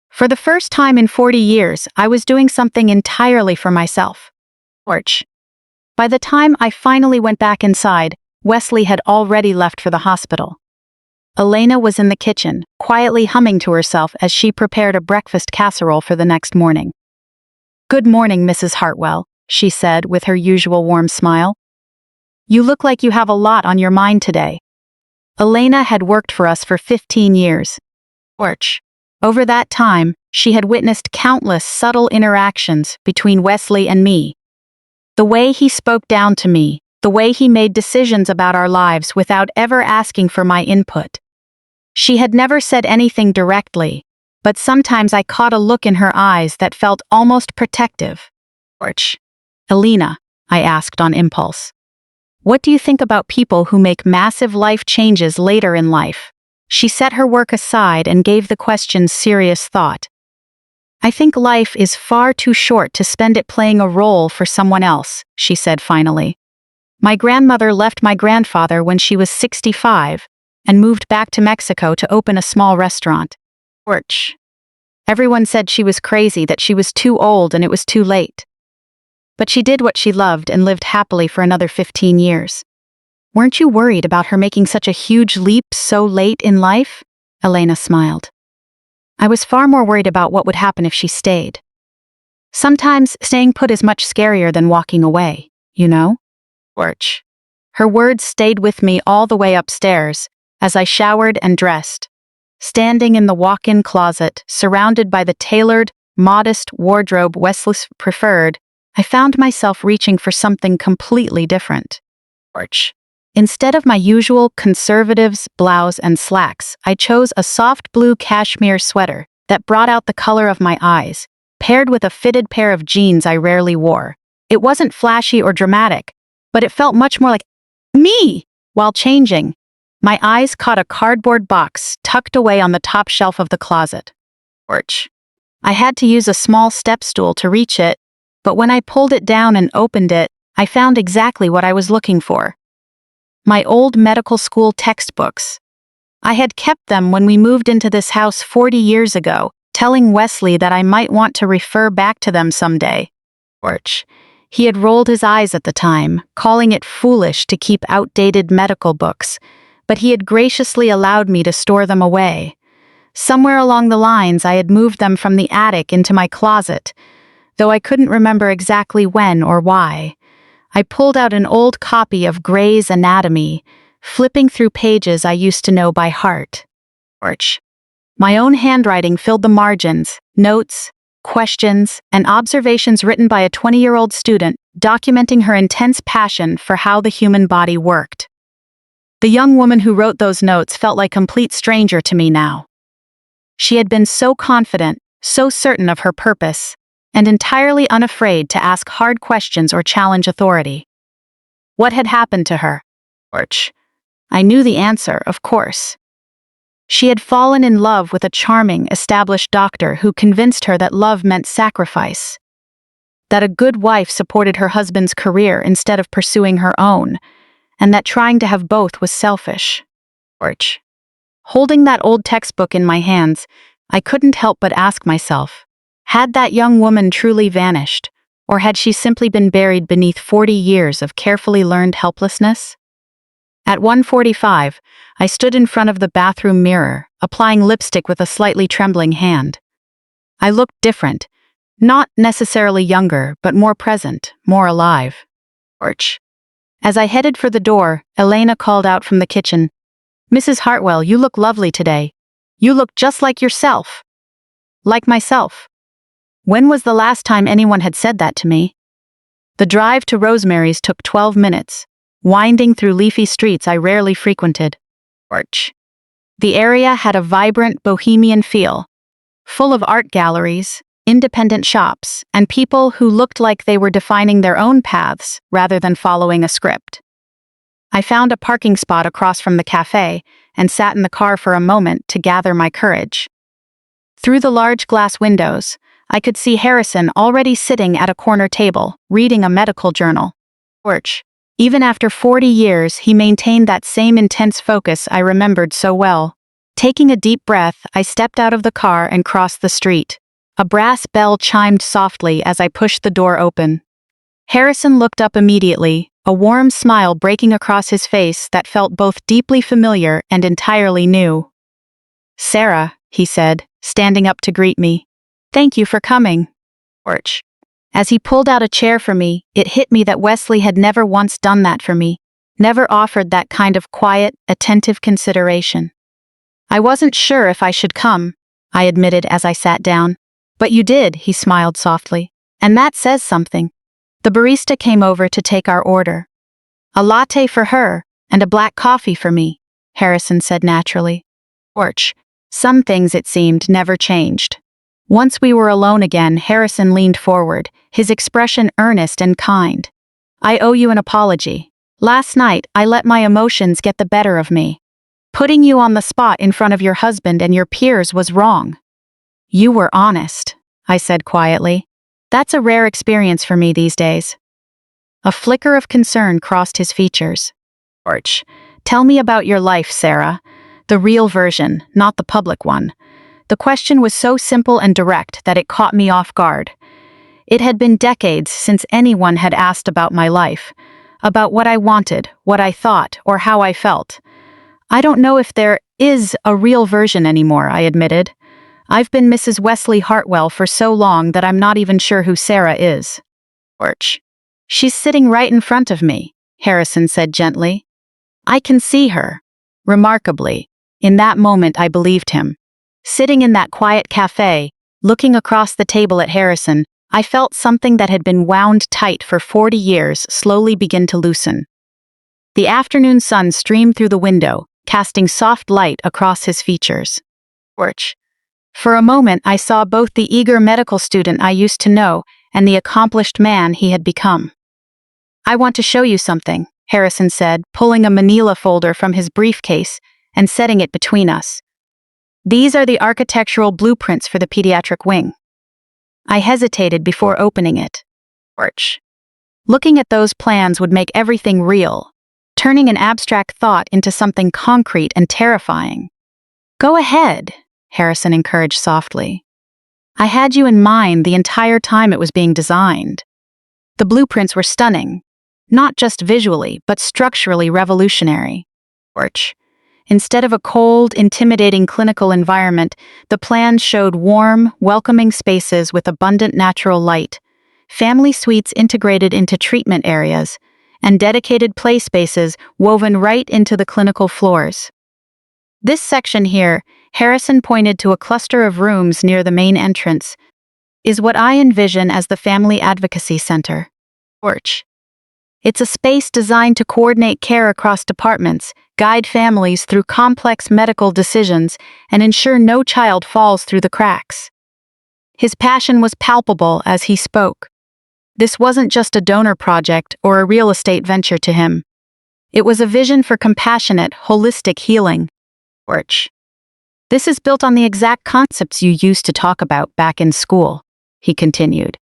For the first time in 40 years, I was doing something entirely for myself. Torch. By the time I finally went back inside, Wesley had already left for the hospital. Elena was in the kitchen, quietly humming to herself as she prepared a breakfast casserole for the next morning. Good morning, Mrs. Hartwell, she said with her usual warm smile. You look like you have a lot on your mind today. Elena had worked for us for 15 years. Torch. Over that time, she had witnessed countless subtle interactions between Wesley and me. The way he spoke down to me, the way he made decisions about our lives without ever asking for my input. She had never said anything directly, but sometimes I caught a look in her eyes that felt almost protective. Elena, I asked on impulse. What do you think about people who make massive life changes later in life? She set her work aside and gave the question serious thought. I think life is far too short to spend it playing a role for someone else, she said finally. My grandmother left my grandfather when she was 65 and moved back to Mexico to open a small restaurant. Everyone said she was crazy, that she was too old and it was too late. But she did what she loved and lived happily for another 15 years. Weren't you worried about her making such a huge leap so late in life? Elena smiled. I was far more worried about what would happen if she stayed. Sometimes staying put is much scarier than walking away, you know? Her words stayed with me all the way upstairs as I showered and dressed. Standing in the walk-in closet, surrounded by the tailored, modest wardrobe Wesley preferred, I found myself reaching for something completely different. Instead of my usual conservatives blouse and slacks, I chose a soft blue cashmere sweater that brought out the color of my eyes, paired with a fitted pair of jeans I rarely wore. It wasn't flashy or dramatic, but it felt much more like me. While changing, my eyes caught a cardboard box tucked away on the top shelf of the closet. I had to use a small step stool to reach it, but when I pulled it down and opened it, I found exactly what I was looking for. My old medical school textbooks. I had kept them when we moved into this house 40 years ago, telling Wesley that I might want to refer back to them someday. He had rolled his eyes at the time, calling it foolish to keep outdated medical books, but he had graciously allowed me to store them away. Somewhere along the lines, I had moved them from the attic into my closet, though I couldn't remember exactly when or why. I pulled out an old copy of Gray's Anatomy, flipping through pages I used to know by heart. My own handwriting filled the margins, notes, questions, and observations written by a 20-year-old student, documenting her intense passion for how the human body worked. The young woman who wrote those notes felt like a complete stranger to me now. She had been so confident, so certain of her purpose, and entirely unafraid to ask hard questions or challenge authority. What had happened to her? I knew the answer, of course. She had fallen in love with a charming, established doctor who convinced her that love meant sacrifice, that a good wife supported her husband's career instead of pursuing her own, and that trying to have both was selfish. Holding that old textbook in my hands, I couldn't help but ask myself, had that young woman truly vanished, or had she simply been buried beneath 40 years of carefully learned helplessness? At 1:45, I stood in front of the bathroom mirror, applying lipstick with a slightly trembling hand. I looked different, not necessarily younger, but more present, more alive. As I headed for the door, Elena called out from the kitchen, "Mrs. Hartwell, you look lovely today. You look just like yourself." Like myself. When was the last time anyone had said that to me? The drive to Rosemary's took 12 minutes, winding through leafy streets I rarely frequented. The area had a vibrant bohemian feel, full of art galleries, independent shops, and people who looked like they were defining their own paths rather than following a script. I found a parking spot across from the cafe and sat in the car for a moment to gather my courage. Through the large glass windows, I could see Harrison already sitting at a corner table, reading a medical journal. Even after 40 years, he maintained that same intense focus I remembered so well. Taking a deep breath, I stepped out of the car and crossed the street. A brass bell chimed softly as I pushed the door open. Harrison looked up immediately, a warm smile breaking across his face that felt both deeply familiar and entirely new. "Sarah," he said, standing up to greet me. "Thank you for coming." As he pulled out a chair for me, it hit me that Wesley had never once done that for me, never offered that kind of quiet, attentive consideration. "I wasn't sure if I should come," I admitted as I sat down. "But you did," he smiled softly. "And that says something." The barista came over to take our order. "A latte for her, and a black coffee for me," Harrison said naturally. Porch. Some things, it seemed, never changed. Once we were alone again, Harrison leaned forward, his expression earnest and kind. "I owe you an apology. Last night, I let my emotions get the better of me. Putting you on the spot in front of your husband and your peers was wrong." "You were honest," I said quietly. "That's a rare experience for me these days." A flicker of concern crossed his features. "Porch, tell me about your life, Sarah. The real version, not the public one." The question was so simple and direct that it caught me off guard. It had been decades since anyone had asked about my life, about what I wanted, what I thought, or how I felt. "I don't know if there is a real version anymore," I admitted. "I've been Mrs. Wesley Hartwell for so long that I'm not even sure who Sarah is." "Porch. She's sitting right in front of me," Harrison said gently. "I can see her." Remarkably, in that moment I believed him. Sitting in that quiet cafe, looking across the table at Harrison, I felt something that had been wound tight for 40 years slowly begin to loosen. The afternoon sun streamed through the window, casting soft light across his features. "Porch." For a moment I saw both the eager medical student I used to know and the accomplished man he had become. "I want to show you something," Harrison said, pulling a manila folder from his briefcase and setting it between us. "These are the architectural blueprints for the pediatric wing." I hesitated before opening it. Porch. Looking at those plans would make everything real, turning an abstract thought into something concrete and terrifying. "Go ahead," Harrison encouraged softly. "I had you in mind the entire time it was being designed." The blueprints were stunning, not just visually, but structurally revolutionary. Porch. Instead of a cold, intimidating clinical environment, the plans showed warm, welcoming spaces with abundant natural light, family suites integrated into treatment areas, and dedicated play spaces woven right into the clinical floors. "This section here," Harrison pointed to a cluster of rooms near the main entrance, "is what I envision as the Family Advocacy Center." Porch. It's a space designed to coordinate care across departments, guide families through complex medical decisions, and ensure no child falls through the cracks. His passion was palpable as he spoke. This wasn't just a donor project or a real estate venture to him. It was a vision for compassionate, holistic healing. Porch. "This is built on the exact concepts you used to talk about back in school," he continued.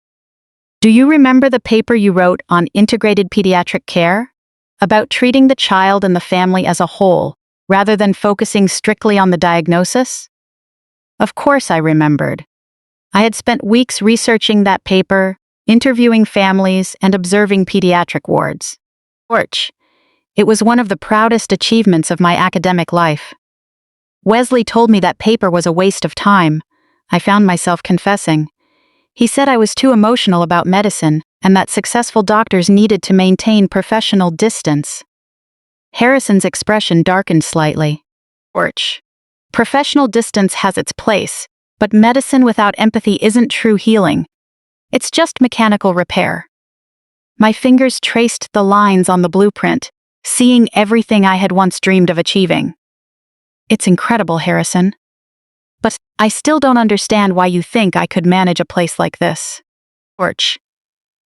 "Do you remember the paper you wrote on integrated pediatric care? About treating the child and the family as a whole, rather than focusing strictly on the diagnosis?" Of course I remembered. I had spent weeks researching that paper, interviewing families, and observing pediatric wards. Porch. It was one of the proudest achievements of my academic life. "Wesley told me that paper was a waste of time," I found myself confessing. "He said I was too emotional about medicine, and that successful doctors needed to maintain professional distance." Harrison's expression darkened slightly. "Porch. Professional distance has its place, but medicine without empathy isn't true healing. It's just mechanical repair." My fingers traced the lines on the blueprint, seeing everything I had once dreamed of achieving. "It's incredible, Harrison. But I still don't understand why you think I could manage a place like this." Porch.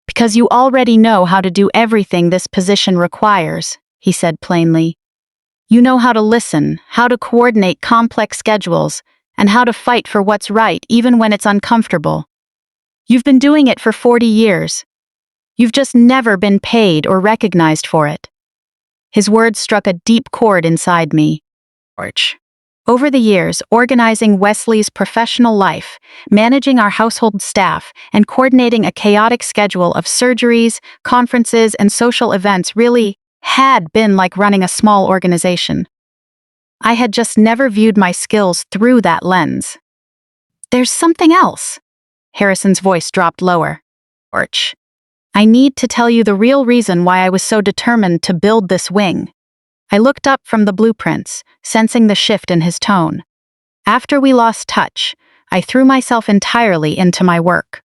"Because you already know how to do everything this position requires," he said plainly. "You know how to listen, how to coordinate complex schedules, and how to fight for what's right even when it's uncomfortable. You've been doing it for 40 years. You've just never been paid or recognized for it." His words struck a deep chord inside me. Porch. Over the years, organizing Wesley's professional life, managing our household staff, and coordinating a chaotic schedule of surgeries, conferences, and social events really had been like running a small organization. I had just never viewed my skills through that lens. "There's something else." Harrison's voice dropped lower. "Porch. I need to tell you the real reason why I was so determined to build this wing." I looked up from the blueprints, sensing the shift in his tone. After we lost touch, I threw myself entirely into my work.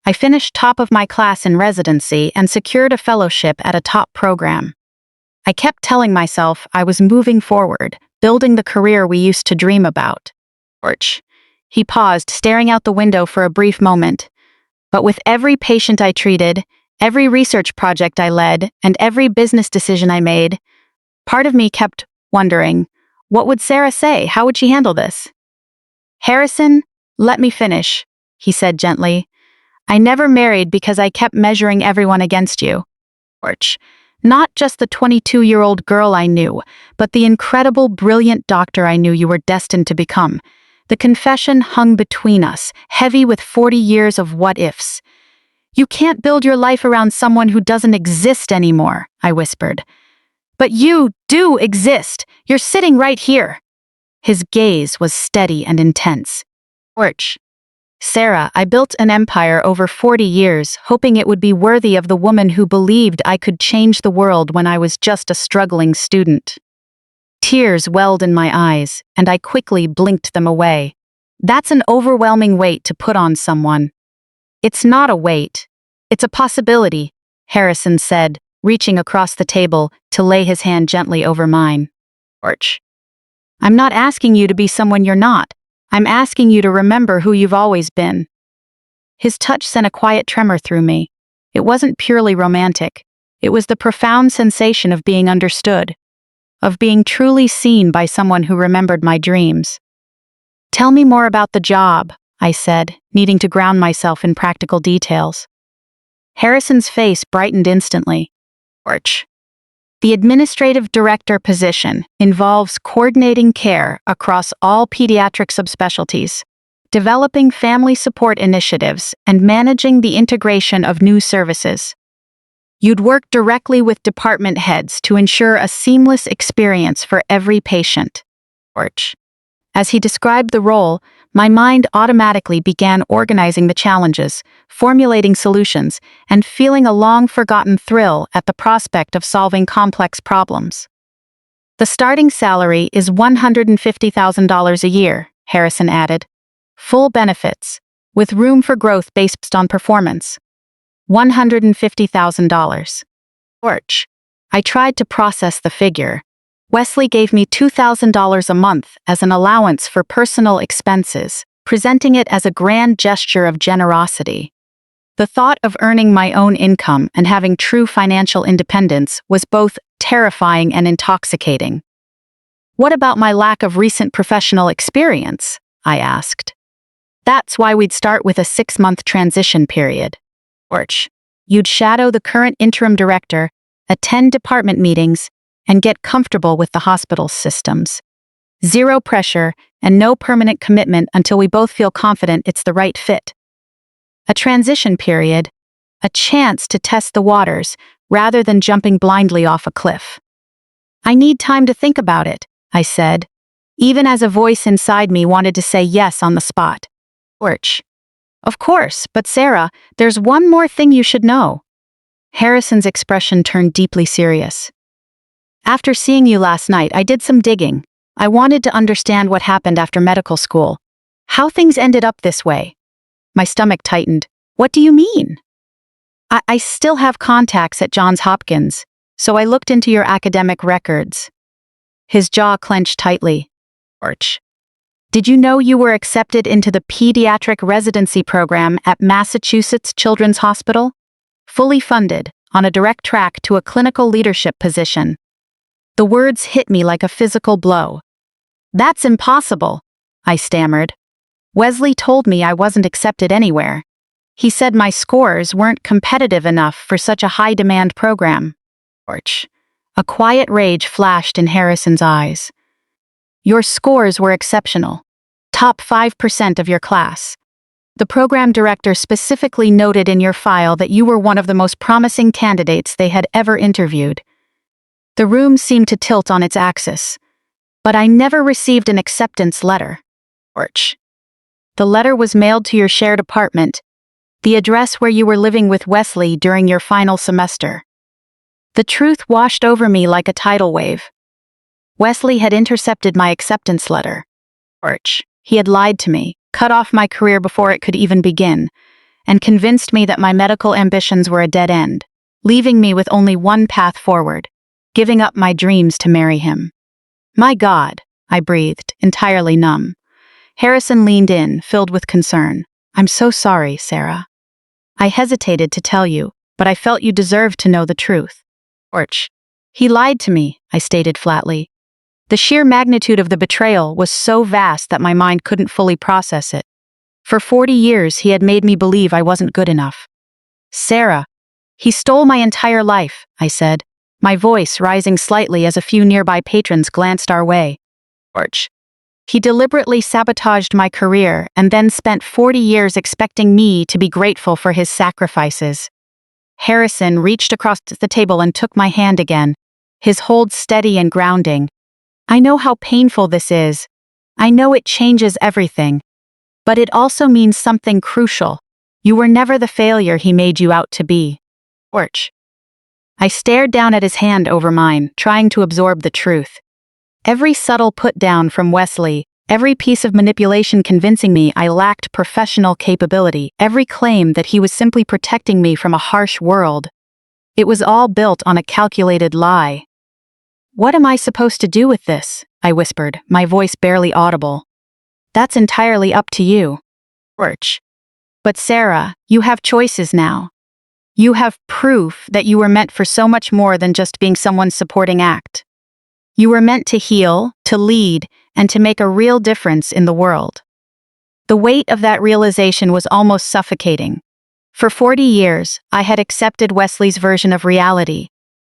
I finished top of my class in residency and secured a fellowship at a top program. I kept telling myself I was moving forward, building the career we used to dream about. Orch. He paused, staring out the window for a brief moment. But with every patient I treated, every research project I led, and every business decision I made, part of me kept wondering, what would Sarah say? How would she handle this? Harrison, let me finish, he said gently. I never married because I kept measuring everyone against you. Orch. Not just the 22-year-old girl I knew, but the incredible, brilliant doctor I knew you were destined to become. The confession hung between us, heavy with 40 years of what-ifs. You can't build your life around someone who doesn't exist anymore, I whispered. But you do exist. You're sitting right here. His gaze was steady and intense. Orch. Sarah, I built an empire over 40 years, hoping it would be worthy of the woman who believed I could change the world when I was just a struggling student. Tears welled in my eyes, and I quickly blinked them away. That's an overwhelming weight to put on someone. It's not a weight. It's a possibility, Harrison said, reaching across the table to lay his hand gently over mine. Orch. I'm not asking you to be someone you're not. I'm asking you to remember who you've always been. His touch sent a quiet tremor through me. It wasn't purely romantic. It was the profound sensation of being understood, of being truly seen by someone who remembered my dreams. Tell me more about the job, I said, needing to ground myself in practical details. Harrison's face brightened instantly. Orch. The administrative director position involves coordinating care across all pediatric subspecialties, developing family support initiatives, and managing the integration of new services. You'd work directly with department heads to ensure a seamless experience for every patient. Orch. As he described the role, my mind automatically began organizing the challenges, formulating solutions, and feeling a long-forgotten thrill at the prospect of solving complex problems. The starting salary is $150,000 a year, Harrison added. Full benefits, with room for growth based on performance. $150,000. Orch. I tried to process the figure. Wesley gave me $2,000 a month as an allowance for personal expenses, presenting it as a grand gesture of generosity. The thought of earning my own income and having true financial independence was both terrifying and intoxicating. What about my lack of recent professional experience? I asked. That's why we'd start with a 6-month transition period. Orch. You'd shadow the current interim director, attend department meetings, and get comfortable with the hospital's systems. Zero pressure and no permanent commitment until we both feel confident it's the right fit. A transition period, a chance to test the waters rather than jumping blindly off a cliff. I need time to think about it, I said, even as a voice inside me wanted to say yes on the spot. Orch. Of course, but Sarah, there's one more thing you should know. Harrison's expression turned deeply serious. After seeing you last night, I did some digging. I wanted to understand what happened after medical school. How things ended up this way. My stomach tightened. What do you mean? I still have contacts at Johns Hopkins, so I looked into your academic records. His jaw clenched tightly. Orch. Did you know you were accepted into the pediatric residency program at Massachusetts Children's Hospital? Fully funded, on a direct track to a clinical leadership position. The words hit me like a physical blow. That's impossible, I stammered. Wesley told me I wasn't accepted anywhere. He said my scores weren't competitive enough for such a high-demand program. Orch. A quiet rage flashed in Harrison's eyes. Your scores were exceptional. Top 5% of your class. The program director specifically noted in your file that you were one of the most promising candidates they had ever interviewed. The room seemed to tilt on its axis. But I never received an acceptance letter. Orch. The letter was mailed to your shared apartment, the address where you were living with Wesley during your final semester. The truth washed over me like a tidal wave. Wesley had intercepted my acceptance letter. Orch. He had lied to me, cut off my career before it could even begin. and convinced me that my medical ambitions were a dead end, leaving me with only one path forward, giving up my dreams to marry him. My God, I breathed, entirely numb. Harrison leaned in, filled with concern. I'm so sorry, Sarah. I hesitated to tell you, but I felt you deserved to know the truth. Orch. He lied to me, I stated flatly. The sheer magnitude of the betrayal was so vast that my mind couldn't fully process it. For 40 years, he had made me believe I wasn't good enough. Sarah. He stole my entire life, I said, my voice rising slightly as a few nearby patrons glanced our way. Orch. He deliberately sabotaged my career and then spent 40 years expecting me to be grateful for his sacrifices. Harrison reached across the table and took my hand again, his hold steady and grounding. I know how painful this is. I know it changes everything. But it also means something crucial. You were never the failure he made you out to be. Orch. I stared down at his hand over mine, trying to absorb the truth. Every subtle put-down from Wesley, every piece of manipulation convincing me I lacked professional capability, every claim that he was simply protecting me from a harsh world. It was all built on a calculated lie. What am I supposed to do with this? I whispered, my voice barely audible. That's entirely up to you. Orch. But Sarah, you have choices now. You have proof that you were meant for so much more than just being someone's supporting act. You were meant to heal, to lead, and to make a real difference in the world. The weight of that realization was almost suffocating. For 40 years, I had accepted Wesley's version of reality,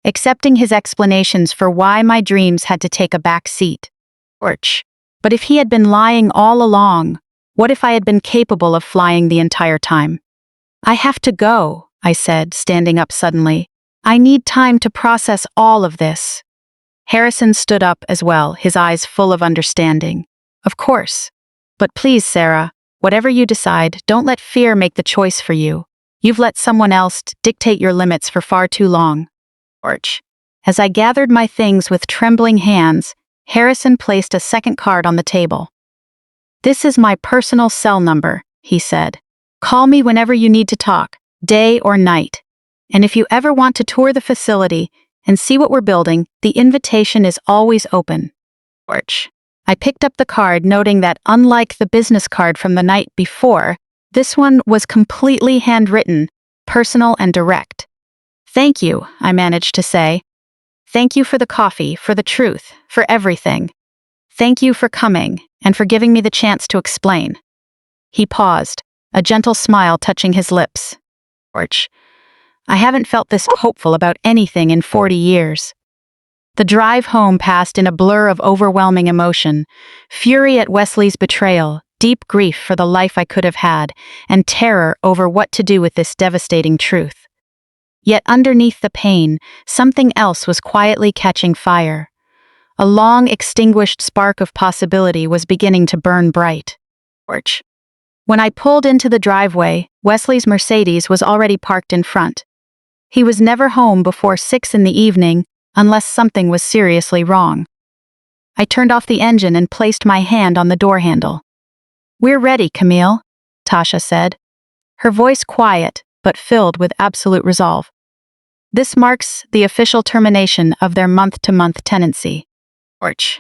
accepting his explanations for why my dreams had to take a back seat. Orch. But if he had been lying all along, what if I had been capable of flying the entire time? I have to go, I said, standing up suddenly. I need time to process all of this. Harrison stood up as well, his eyes full of understanding. Of course. But please, Sarah, whatever you decide, don't let fear make the choice for you. You've let someone else dictate your limits for far too long. Orch. As I gathered my things with trembling hands, Harrison placed a second card on the table. This is my personal cell number, he said. Call me whenever you need to talk, day or night. And if you ever want to tour the facility and see what we're building, the invitation is always open. Orch. I picked up the card, noting that unlike the business card from the night before, this one was completely handwritten, personal and direct. Thank you, I managed to say. Thank you for the coffee, for the truth, for everything. Thank you for coming, and for giving me the chance to explain. He paused, a gentle smile touching his lips. Orch. I haven't felt this hopeful about anything in 40 years. The drive home passed in a blur of overwhelming emotion, fury at Wesley's betrayal, deep grief for the life I could have had, and terror over what to do with this devastating truth. Yet underneath the pain, something else was quietly catching fire. A long extinguished spark of possibility was beginning to burn bright. Orch. When I pulled into the driveway, Wesley's Mercedes was already parked in front. He was never home before 6 in the evening, unless something was seriously wrong. I turned off the engine and placed my hand on the door handle. We're ready, Camille, Tasha said, her voice quiet but filled with absolute resolve. This marks the official termination of their month-to-month tenancy. Orch.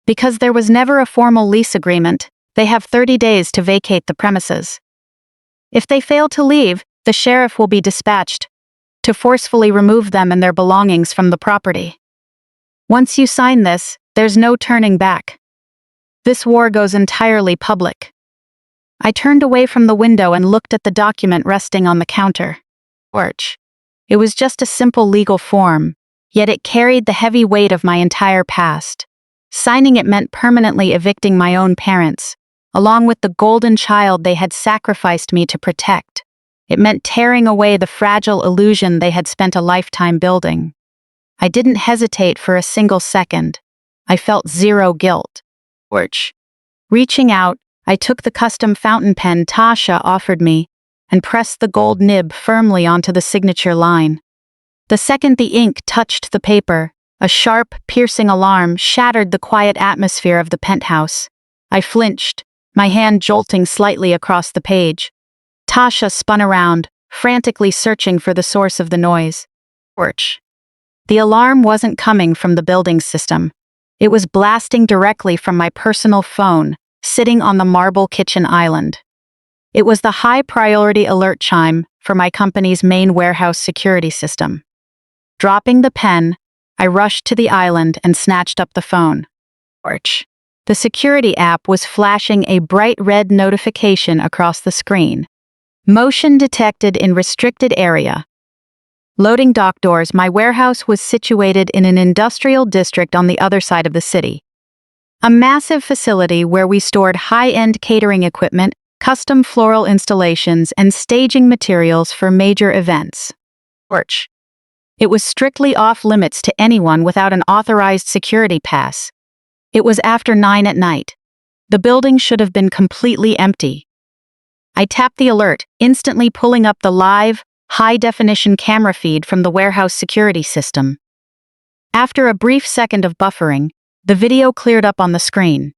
Because there was never a formal lease agreement, they have 30 days to vacate the premises. If they fail to leave, the sheriff will be dispatched to forcefully remove them and their belongings from the property. Once you sign this, there's no turning back. This war goes entirely public. I turned away from the window and looked at the document resting on the counter. Orch. It was just a simple legal form, yet it carried the heavy weight of my entire past. Signing it meant permanently evicting my own parents, along with the golden child they had sacrificed me to protect. It meant tearing away the fragile illusion they had spent a lifetime building. I didn't hesitate for a single second. I felt zero guilt. Orch. Reaching out, I took the custom fountain pen Tasha offered me and pressed the gold nib firmly onto the signature line. The second the ink touched the paper, a sharp, piercing alarm shattered the quiet atmosphere of the penthouse. I flinched, my hand jolting slightly across the page. Tasha spun around, frantically searching for the source of the noise. Porch. The alarm wasn't coming from the building system. It was blasting directly from my personal phone, sitting on the marble kitchen island. It was the high-priority alert chime for my company's main warehouse security system. Dropping the pen, I rushed to the island and snatched up the phone. Porch. The security app was flashing a bright red notification across the screen. Motion detected in restricted area. Loading dock doors. My warehouse was situated in an industrial district on the other side of the city. A massive facility where we stored high-end catering equipment, custom floral installations, and staging materials for major events. Porch. It was strictly off-limits to anyone without an authorized security pass. It was after 9 at night. The building should have been completely empty. I tapped the alert, instantly pulling up the live, high-definition camera feed from the warehouse security system. After a brief second of buffering, the video cleared up on the screen.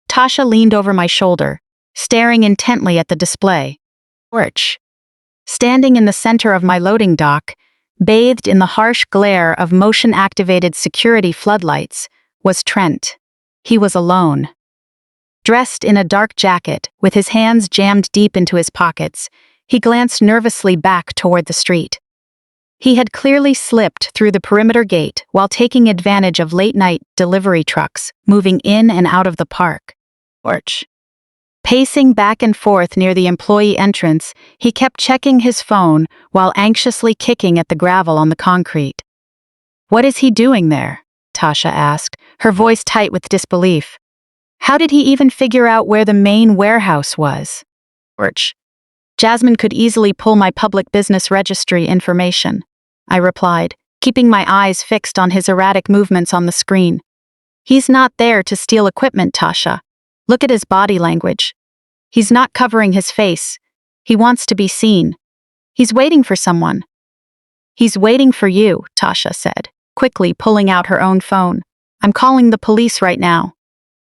Tasha leaned over my shoulder, staring intently at the display. Porch. Standing in the center of my loading dock, bathed in the harsh glare of motion-activated security floodlights, was Trent. He was alone. Dressed in a dark jacket, with his hands jammed deep into his pockets, he glanced nervously back toward the street. He had clearly slipped through the perimeter gate while taking advantage of late-night delivery trucks moving in and out of the park. Porch. Pacing back and forth near the employee entrance, he kept checking his phone while anxiously kicking at the gravel on the concrete. "What is he doing there?" Tasha asked, her voice tight with disbelief. "How did he even figure out where the main warehouse was?" Porch. "Jasmine could easily pull my public business registry information," I replied, keeping my eyes fixed on his erratic movements on the screen. "He's not there to steal equipment, Tasha. Look at his body language. He's not covering his face. He wants to be seen. He's waiting for someone." "He's waiting for you," Tasha said, quickly pulling out her own phone. "I'm calling the police right now."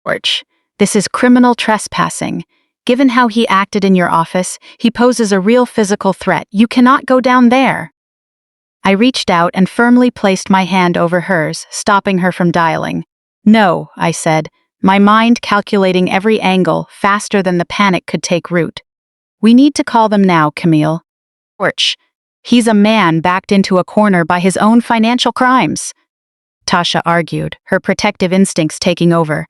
Porch. "This is criminal trespassing. Given how he acted in your office, he poses a real physical threat. You cannot go down there." I reached out and firmly placed my hand over hers, stopping her from dialing. "No," I said, my mind calculating every angle faster than the panic could take root. "We need to call them now, Camille." Porch. "He's a man backed into a corner by his own financial crimes," Tasha argued, her protective instincts taking over.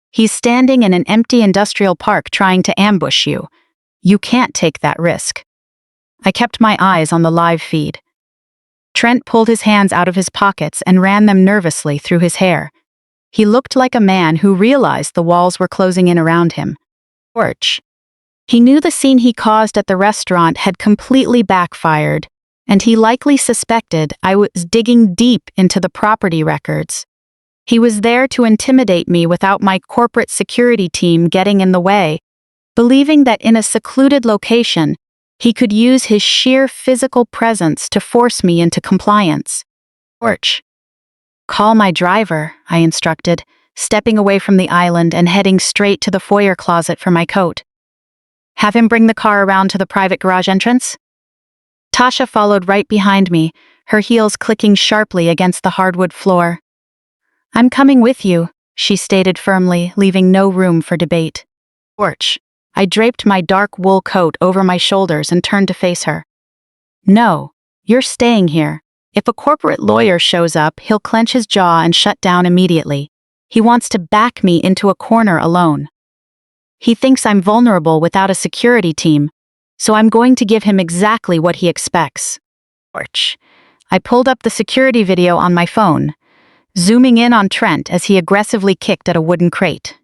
"He's standing in an empty industrial park trying to ambush you. You can't take that risk." I kept my eyes on the live feed. Trent pulled his hands out of his pockets and ran them nervously through his hair. He looked like a man who realized the walls were closing in around him. Porch. He knew the scene he caused at the restaurant had completely backfired, and he likely suspected I was digging deep into the property records. He was there to intimidate me without my corporate security team getting in the way, believing that in a secluded location, he could use his sheer physical presence to force me into compliance. Porch. "Call my driver," I instructed, stepping away from the island and heading straight to the foyer closet for my coat. "Have him bring the car around to the private garage entrance?" Tasha followed right behind me, her heels clicking sharply against the hardwood floor. "I'm coming with you," she stated firmly, leaving no room for debate. Porch. I draped my dark wool coat over my shoulders and turned to face her. "No, you're staying here. If a corporate lawyer shows up, he'll clench his jaw and shut down immediately. He wants to back me into a corner alone. He thinks I'm vulnerable without a security team, so I'm going to give him exactly what he expects." Porch. I pulled up the security video on my phone, zooming in on Trent as he aggressively kicked at a wooden crate.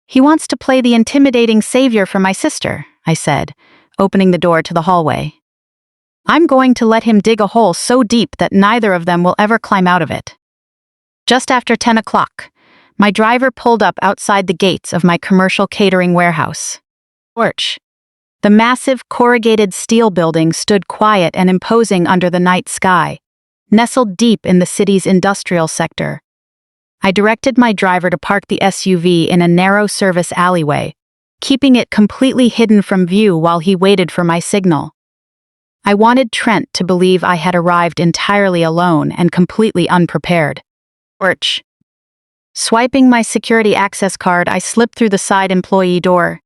"He wants to play the intimidating savior for my sister," I said, opening the door to the hallway. "I'm going to let him dig a hole so deep that neither of them will ever climb out of it." Just after 10 o'clock, my driver pulled up outside the gates of my commercial catering warehouse. Porch. The massive corrugated steel building stood quiet and imposing under the night sky, nestled deep in the city's industrial sector. I directed my driver to park the SUV in a narrow service alleyway, keeping it completely hidden from view while he waited for my signal. I wanted Trent to believe I had arrived entirely alone and completely unprepared. Orch. Swiping my security access card, I slipped through the side employee door.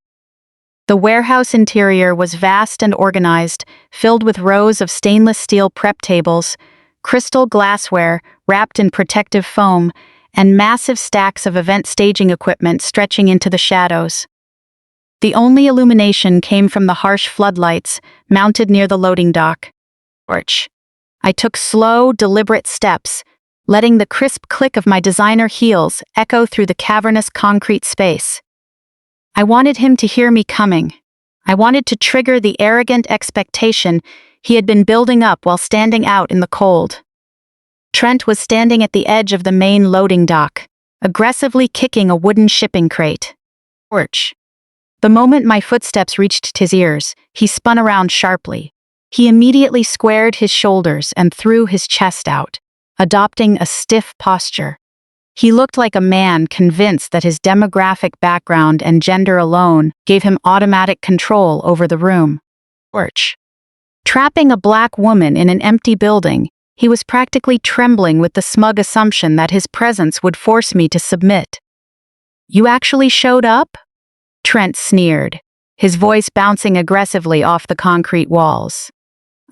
The warehouse interior was vast and organized, filled with rows of stainless steel prep tables, crystal glassware wrapped in protective foam, and massive stacks of event staging equipment stretching into the shadows. The only illumination came from the harsh floodlights mounted near the loading dock. Orch. I took slow, deliberate steps, letting the crisp click of my designer heels echo through the cavernous concrete space. I wanted him to hear me coming. I wanted to trigger the arrogant expectation he had been building up while standing out in the cold. Trent was standing at the edge of the main loading dock, aggressively kicking a wooden shipping crate. Orch. The moment my footsteps reached his ears, he spun around sharply. He immediately squared his shoulders and threw his chest out, adopting a stiff posture. He looked like a man convinced that his demographic background and gender alone gave him automatic control over the room. Orch. Trapping a black woman in an empty building, he was practically trembling with the smug assumption that his presence would force me to submit. "You actually showed up?" Trent sneered, his voice bouncing aggressively off the concrete walls.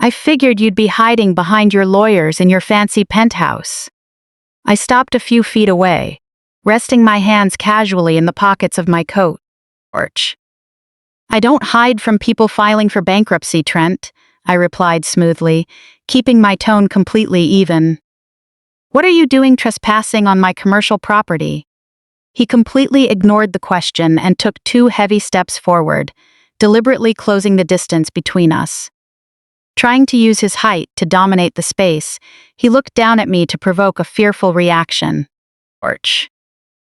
"I figured you'd be hiding behind your lawyers in your fancy penthouse." I stopped a few feet away, resting my hands casually in the pockets of my coat. Orch. "I don't hide from people filing for bankruptcy, Trent," I replied smoothly, keeping my tone completely even. "What are you doing trespassing on my commercial property?" He completely ignored the question and took 2 heavy steps forward, deliberately closing the distance between us. Trying to use his height to dominate the space, he looked down at me to provoke a fearful reaction. Orch.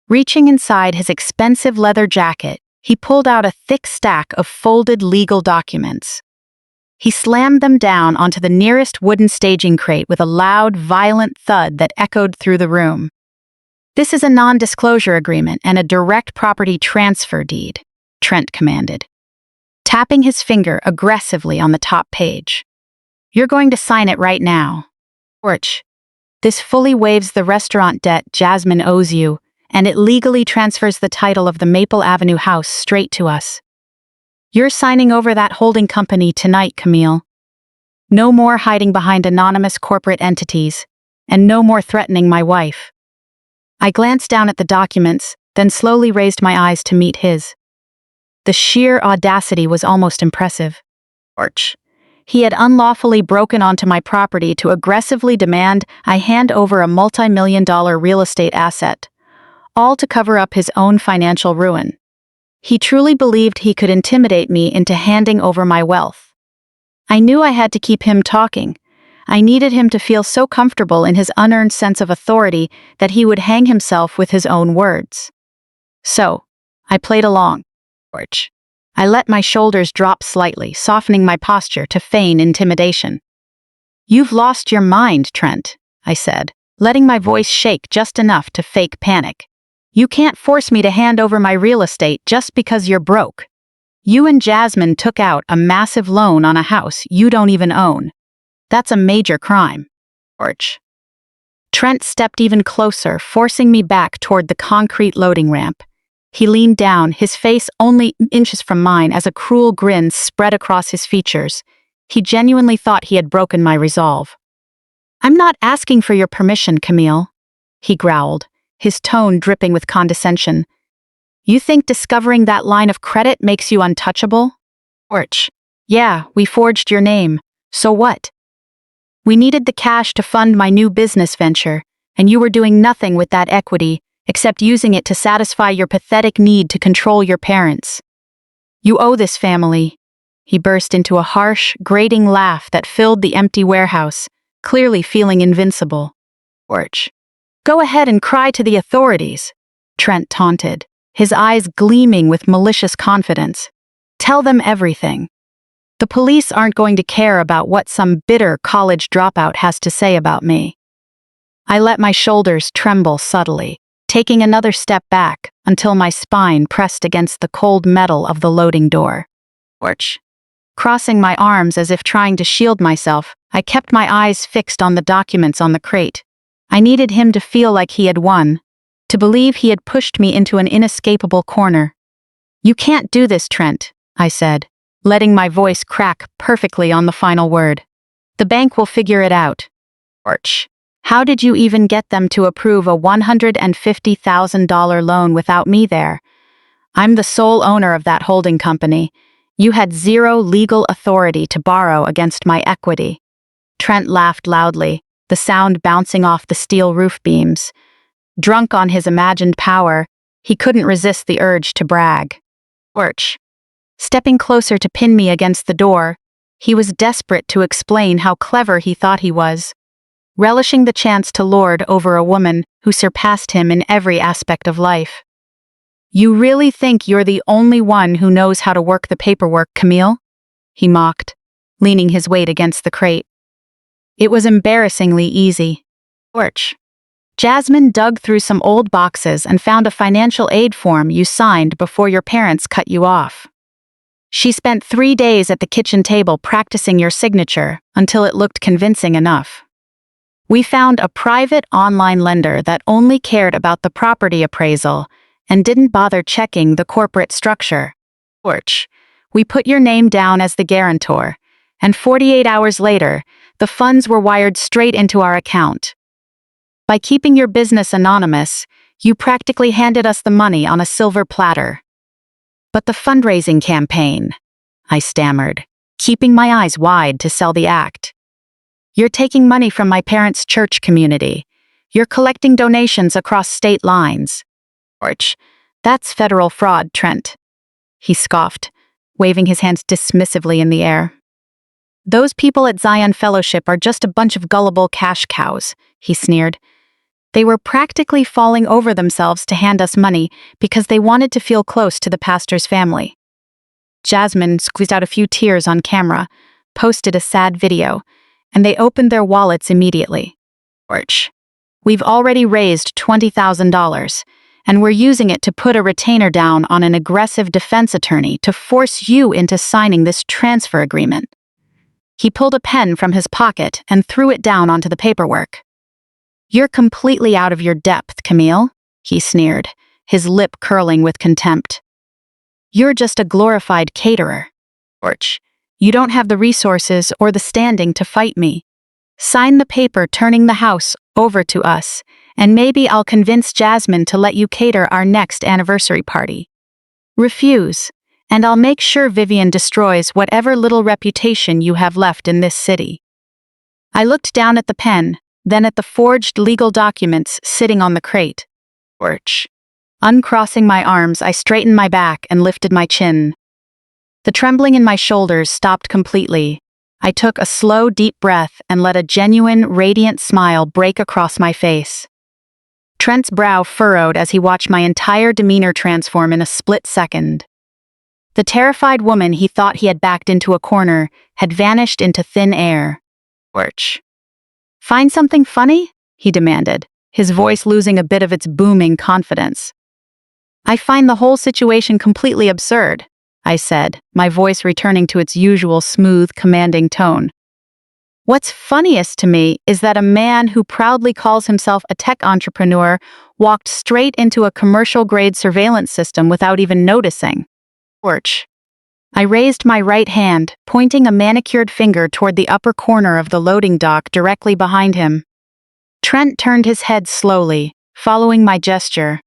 Reaching inside his expensive leather jacket, he pulled out a thick stack of folded legal documents. He slammed them down onto the nearest wooden staging crate with a loud, violent thud that echoed through the room. "This is a non-disclosure agreement and a direct property transfer deed," Trent commanded, tapping his finger aggressively on the top page. "You're going to sign it right now." Orch. "This fully waives the restaurant debt Jasmine owes you, and it legally transfers the title of the Maple Avenue house straight to us. You're signing over that holding company tonight, Camille. No more hiding behind anonymous corporate entities, and no more threatening my wife." I glanced down at the documents, then slowly raised my eyes to meet his. The sheer audacity was almost impressive. Orch. He had unlawfully broken onto my property to aggressively demand I hand over a multi-million-dollar real estate asset, all to cover up his own financial ruin. He truly believed he could intimidate me into handing over my wealth. I knew I had to keep him talking. I needed him to feel so comfortable in his unearned sense of authority that he would hang himself with his own words. So, I played along. Orch. I let my shoulders drop slightly, softening my posture to feign intimidation. "You've lost your mind, Trent," I said, letting my voice shake just enough to fake panic. "You can't force me to hand over my real estate just because you're broke. You and Jasmine took out a massive loan on a house you don't even own. That's a major crime." Orch. Trent stepped even closer, forcing me back toward the concrete loading ramp. He leaned down, his face only inches from mine as a cruel grin spread across his features. He genuinely thought he had broken my resolve. "I'm not asking for your permission, Camille," he growled, his tone dripping with condescension. "You think discovering that line of credit makes you untouchable?" Orch. "Yeah, we forged your name. So what? We needed the cash to fund my new business venture, and you were doing nothing with that equity except using it to satisfy your pathetic need to control your parents. You owe this family." He burst into a harsh, grating laugh that filled the empty warehouse, clearly feeling invincible. Orch. "Go ahead and cry to the authorities," Trent taunted, his eyes gleaming with malicious confidence. "Tell them everything. The police aren't going to care about what some bitter college dropout has to say about me." I let my shoulders tremble subtly, taking another step back until my spine pressed against the cold metal of the loading door. Porch. Crossing my arms as if trying to shield myself, I kept my eyes fixed on the documents on the crate. I needed him to feel like he had won, to believe he had pushed me into an inescapable corner. "You can't do this, Trent," I said, letting my voice crack perfectly on the final word. "The bank will figure it out." Porch. "How did you even get them to approve a $150,000 loan without me there? I'm the sole owner of that holding company. You had zero legal authority to borrow against my equity." Trent laughed loudly, the sound bouncing off the steel roof beams. Drunk on his imagined power, he couldn't resist the urge to brag. Porch. Stepping closer to pin me against the door, he was desperate to explain how clever he thought he was, relishing the chance to lord over a woman who surpassed him in every aspect of life. "You really think you're the only one who knows how to work the paperwork, Camille?" he mocked, leaning his weight against the crate. It was embarrassingly easy. Porch. "Jasmine dug through some old boxes and found a financial aid form you signed before your parents cut you off. She spent 3 days at the kitchen table practicing your signature until it looked convincing enough. We found a private online lender that only cared about the property appraisal and didn't bother checking the corporate structure. Porch. We put your name down as the guarantor, and 48 hours later, the funds were wired straight into our account. By keeping your business anonymous, you practically handed us the money on a silver platter." "But the fundraising campaign," I stammered, keeping my eyes wide to sell the act. "You're taking money from my parents' church community. You're collecting donations across state lines." Porch. "That's federal fraud, Trent," he scoffed, waving his hands dismissively in the air. "Those people at Zion Fellowship are just a bunch of gullible cash cows," he sneered. "They were practically falling over themselves to hand us money because they wanted to feel close to the pastor's family." Jasmine squeezed out a few tears on camera, posted a sad video, and they opened their wallets immediately. Porch. "We've already raised $20,000, and we're using it to put a retainer down on an aggressive defense attorney to force you into signing this transfer agreement." He pulled a pen from his pocket and threw it down onto the paperwork. "You're completely out of your depth, Camille," he sneered, his lip curling with contempt. "You're just a glorified caterer. Porch. You don't have the resources or the standing to fight me. Sign the paper turning the house over to us, and maybe I'll convince Jasmine to let you cater our next anniversary party. Refuse, and I'll make sure Vivian destroys whatever little reputation you have left in this city." I looked down at the pen, then at the forged legal documents sitting on the crate. Porch. Uncrossing my arms, I straightened my back and lifted my chin. The trembling in my shoulders stopped completely. I took a slow, deep breath and let a genuine, radiant smile break across my face. Trent's brow furrowed as he watched my entire demeanor transform in a split second. The terrified woman he thought he had backed into a corner had vanished into thin air. Porch. "Find something funny?" he demanded, his voice losing a bit of its booming confidence. "I find the whole situation completely absurd," I said, my voice returning to its usual smooth, commanding tone. "What's funniest to me is that a man who proudly calls himself a tech entrepreneur walked straight into a commercial-grade surveillance system without even noticing." Porch. I raised my right hand, pointing a manicured finger toward the upper corner of the loading dock directly behind him. Trent turned his head slowly, following my gesture.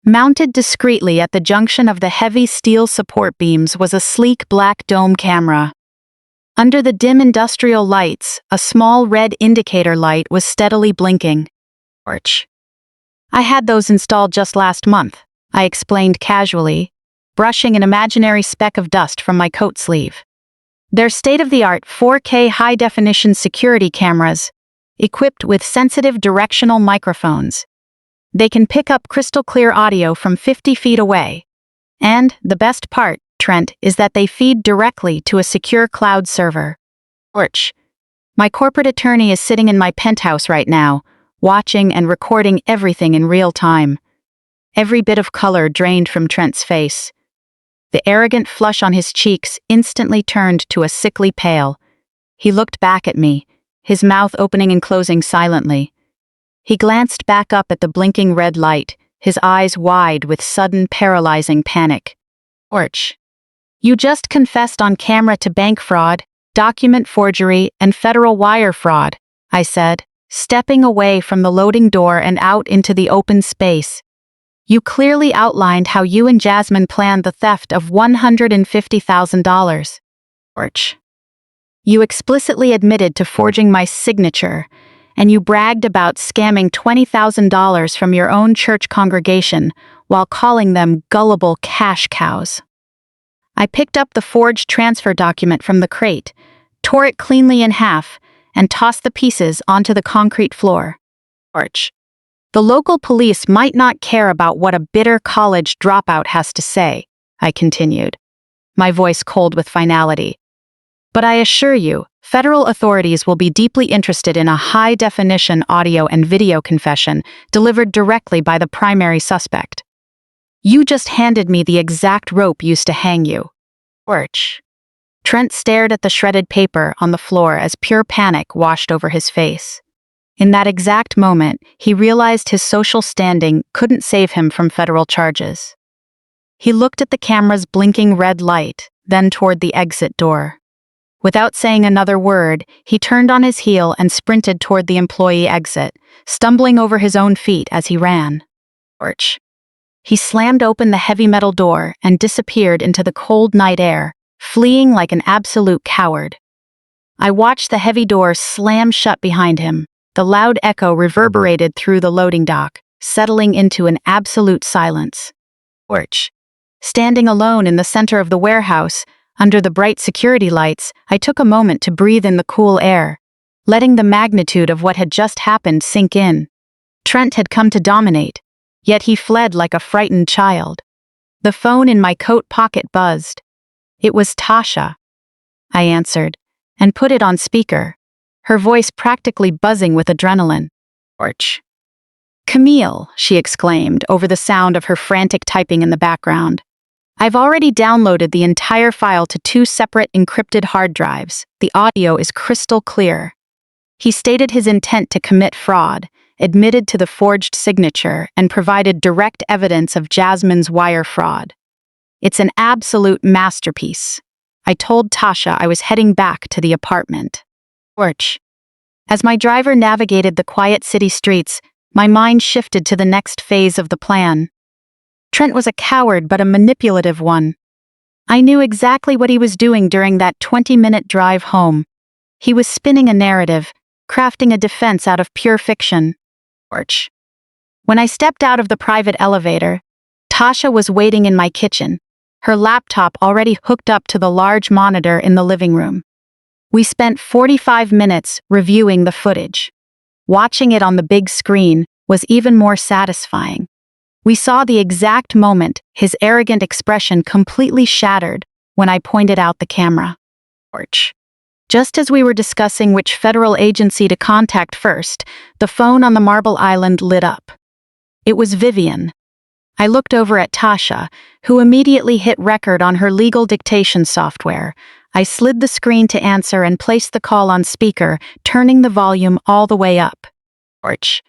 Mounted discreetly at the junction of the heavy steel support beams was a sleek black dome camera. Under the dim industrial lights, a small red indicator light was steadily blinking. Porch. "I had those installed just last month," I explained casually, brushing an imaginary speck of dust from my coat sleeve. "They're state-of-the-art 4K high-definition security cameras, equipped with sensitive directional microphones. They can pick up crystal-clear audio from 50 feet away. And the best part, Trent, is that they feed directly to a secure cloud server. Porch. My corporate attorney is sitting in my penthouse right now, watching and recording everything in real time. Every bit of color drained from Trent's face. The arrogant flush on his cheeks instantly turned to a sickly pale. He looked back at me, his mouth opening and closing silently. He glanced back up at the blinking red light, his eyes wide with sudden, paralyzing panic. "Orch, you just confessed on camera to bank fraud, document forgery, and federal wire fraud," I said, stepping away from the loading door and out into the open space. "You clearly outlined how you and Jasmine planned the theft of $150,000. Orch. You explicitly admitted to forging my signature, and you bragged about scamming $20,000 from your own church congregation while calling them gullible cash cows." I picked up the forged transfer document from the crate, tore it cleanly in half, and tossed the pieces onto the concrete floor. "Orch. The local police might not care about what a bitter college dropout has to say," I continued, my voice cold with finality. "But I assure you, federal authorities will be deeply interested in a high-definition audio and video confession delivered directly by the primary suspect. You just handed me the exact rope used to hang you." Orch. Trent stared at the shredded paper on the floor as pure panic washed over his face. In that exact moment, he realized his social standing couldn't save him from federal charges. He looked at the camera's blinking red light, then toward the exit door. Without saying another word, he turned on his heel and sprinted toward the employee exit, stumbling over his own feet as he ran. Orch. He slammed open the heavy metal door and disappeared into the cold night air, fleeing like an absolute coward. I watched the heavy door slam shut behind him. The loud echo reverberated through the loading dock, settling into an absolute silence. Orch. Standing alone in the center of the warehouse, under the bright security lights, I took a moment to breathe in the cool air, letting the magnitude of what had just happened sink in. Trent had come to dominate, yet he fled like a frightened child. The phone in my coat pocket buzzed. It was Tasha. I answered, and put it on speaker, her voice practically buzzing with adrenaline. "Orch." "Camille," she exclaimed over the sound of her frantic typing in the background. "I've already downloaded the entire file to 2 separate encrypted hard drives. The audio is crystal clear." He stated his intent to commit fraud, admitted to the forged signature, and provided direct evidence of Jasmine's wire fraud. "It's an absolute masterpiece." I told Tasha I was heading back to the apartment. Orch. As my driver navigated the quiet city streets, my mind shifted to the next phase of the plan. Trent was a coward but a manipulative one. I knew exactly what he was doing during that 20-minute drive home. He was spinning a narrative, crafting a defense out of pure fiction. Orch. When I stepped out of the private elevator, Tasha was waiting in my kitchen, her laptop already hooked up to the large monitor in the living room. We spent 45 minutes reviewing the footage. Watching it on the big screen was even more satisfying. We saw the exact moment his arrogant expression completely shattered when I pointed out the camera. Orch. Just as we were discussing which federal agency to contact first, the phone on the Marble Island lit up. It was Vivian. I looked over at Tasha, who immediately hit record on her legal dictation software. I slid the screen to answer and placed the call on speaker, turning the volume all the way up. Orch.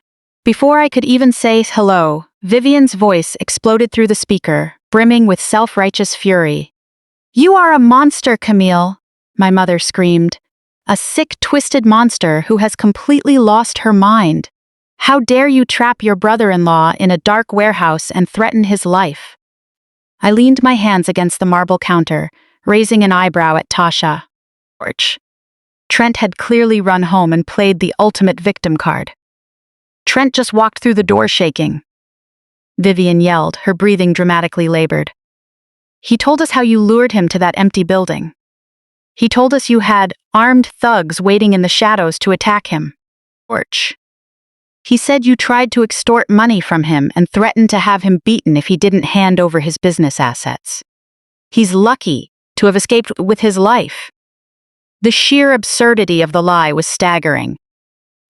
Before I could even say hello, Vivian's voice exploded through the speaker, brimming with self-righteous fury. "You are a monster, Camille," my mother screamed. "A sick, twisted monster who has completely lost her mind. How dare you trap your brother-in-law in a dark warehouse and threaten his life?" I leaned my hands against the marble counter, raising an eyebrow at Tasha. Orch. Trent had clearly run home and played the ultimate victim card. "Trent just walked through the door shaking," Vivian yelled, her breathing dramatically labored. "He told us how you lured him to that empty building. He told us you had armed thugs waiting in the shadows to attack him. Orch. He said you tried to extort money from him and threatened to have him beaten if he didn't hand over his business assets. He's lucky to have escaped with his life." The sheer absurdity of the lie was staggering.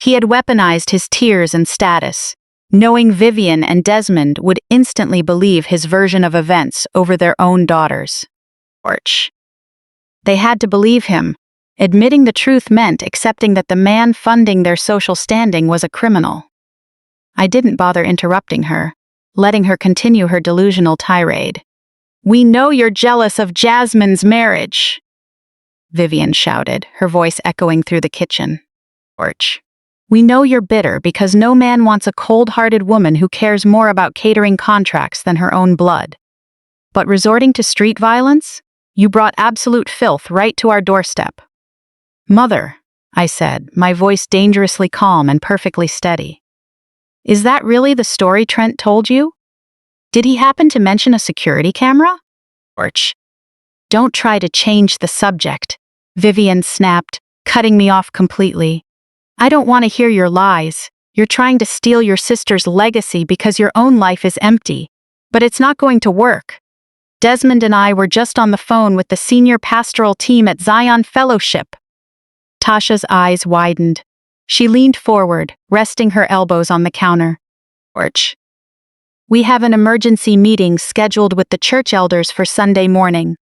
He had weaponized his tears and status, knowing Vivian and Desmond would instantly believe his version of events over their own daughters. They had to believe him. Admitting the truth meant accepting that the man funding their social standing was a criminal. I didn't bother interrupting her, letting her continue her delusional tirade. "We know you're jealous of Jasmine's marriage," Vivian shouted, her voice echoing through the kitchen. "We know you're bitter because no man wants a cold-hearted woman who cares more about catering contracts than her own blood. But resorting to street violence? You brought absolute filth right to our doorstep." "Mother," I said, my voice dangerously calm and perfectly steady. "Is that really the story Trent told you? Did he happen to mention a security camera?" "Don't try to change the subject," Vivian snapped, cutting me off completely. "I don't want to hear your lies. You're trying to steal your sister's legacy because your own life is empty. But it's not going to work. Desmond and I were just on the phone with the senior pastoral team at Zion Fellowship." Tasha's eyes widened. She leaned forward, resting her elbows on the counter. "We have an emergency meeting scheduled with the church elders for Sunday morning,"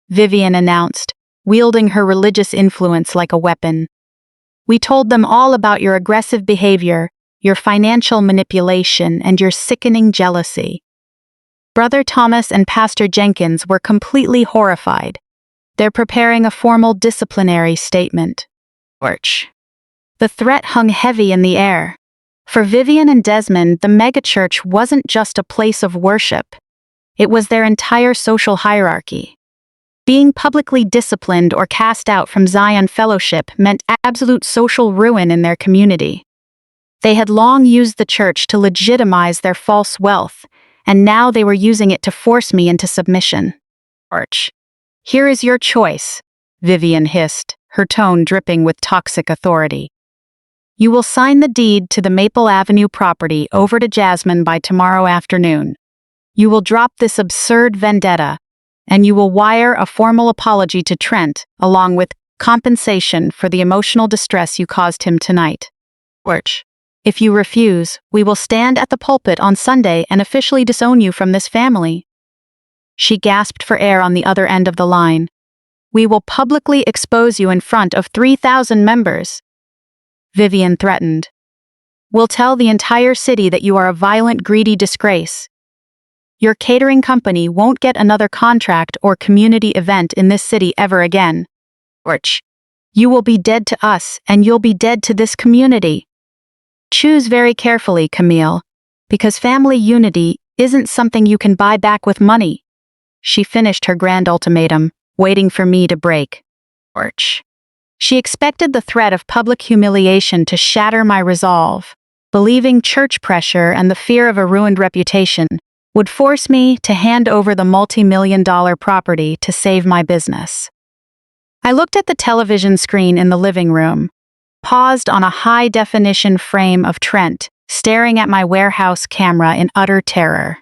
Vivian announced, wielding her religious influence like a weapon. "We told them all about your aggressive behavior, your financial manipulation, and your sickening jealousy." Brother Thomas and Pastor Jenkins were completely horrified. They're preparing a formal disciplinary statement. The threat hung heavy in the air. For Vivian and Desmond, the megachurch wasn't just a place of worship. It was their entire social hierarchy. Being publicly disciplined or cast out from Zion Fellowship meant absolute social ruin in their community. They had long used the church to legitimize their false wealth, and now they were using it to force me into submission. "Here is your choice," Vivian hissed, her tone dripping with toxic authority. "You will sign the deed to the Maple Avenue property over to Jasmine by tomorrow afternoon. You will drop this absurd vendetta, and you will wire a formal apology to Trent, along with compensation for the emotional distress you caused him tonight. If you refuse, we will stand at the pulpit on Sunday and officially disown you from this family." She gasped for air on the other end of the line. "We will publicly expose you in front of 3,000 members," Vivian threatened. "We'll tell the entire city that you are a violent, greedy disgrace. Your catering company won't get another contract or community event in this city ever again. You will be dead to us, and you'll be dead to this community. Choose very carefully, Camille, because family unity isn't something you can buy back with money." She finished her grand ultimatum, waiting for me to break. She expected the threat of public humiliation to shatter my resolve, believing church pressure and the fear of a ruined reputation would force me to hand over the multi-million-dollar property to save my business. I looked at the television screen in the living room, paused on a high-definition frame of Trent, staring at my warehouse camera in utter terror.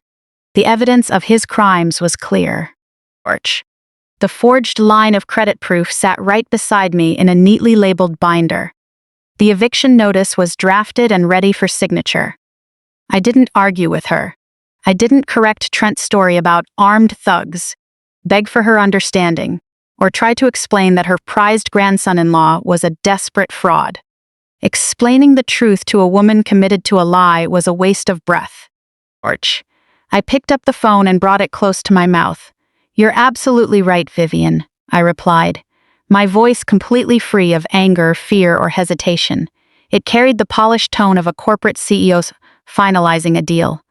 The evidence of his crimes was clear. The forged line of credit proof sat right beside me in a neatly labeled binder. The eviction notice was drafted and ready for signature. I didn't argue with her. I didn't correct Trent's story about armed thugs, beg for her understanding, or try to explain that her prized grandson-in-law was a desperate fraud. Explaining the truth to a woman committed to a lie was a waste of breath. I picked up the phone and brought it close to my mouth. "You're absolutely right, Vivian," I replied, my voice completely free of anger, fear, or hesitation. It carried the polished tone of a corporate CEO finalizing a deal.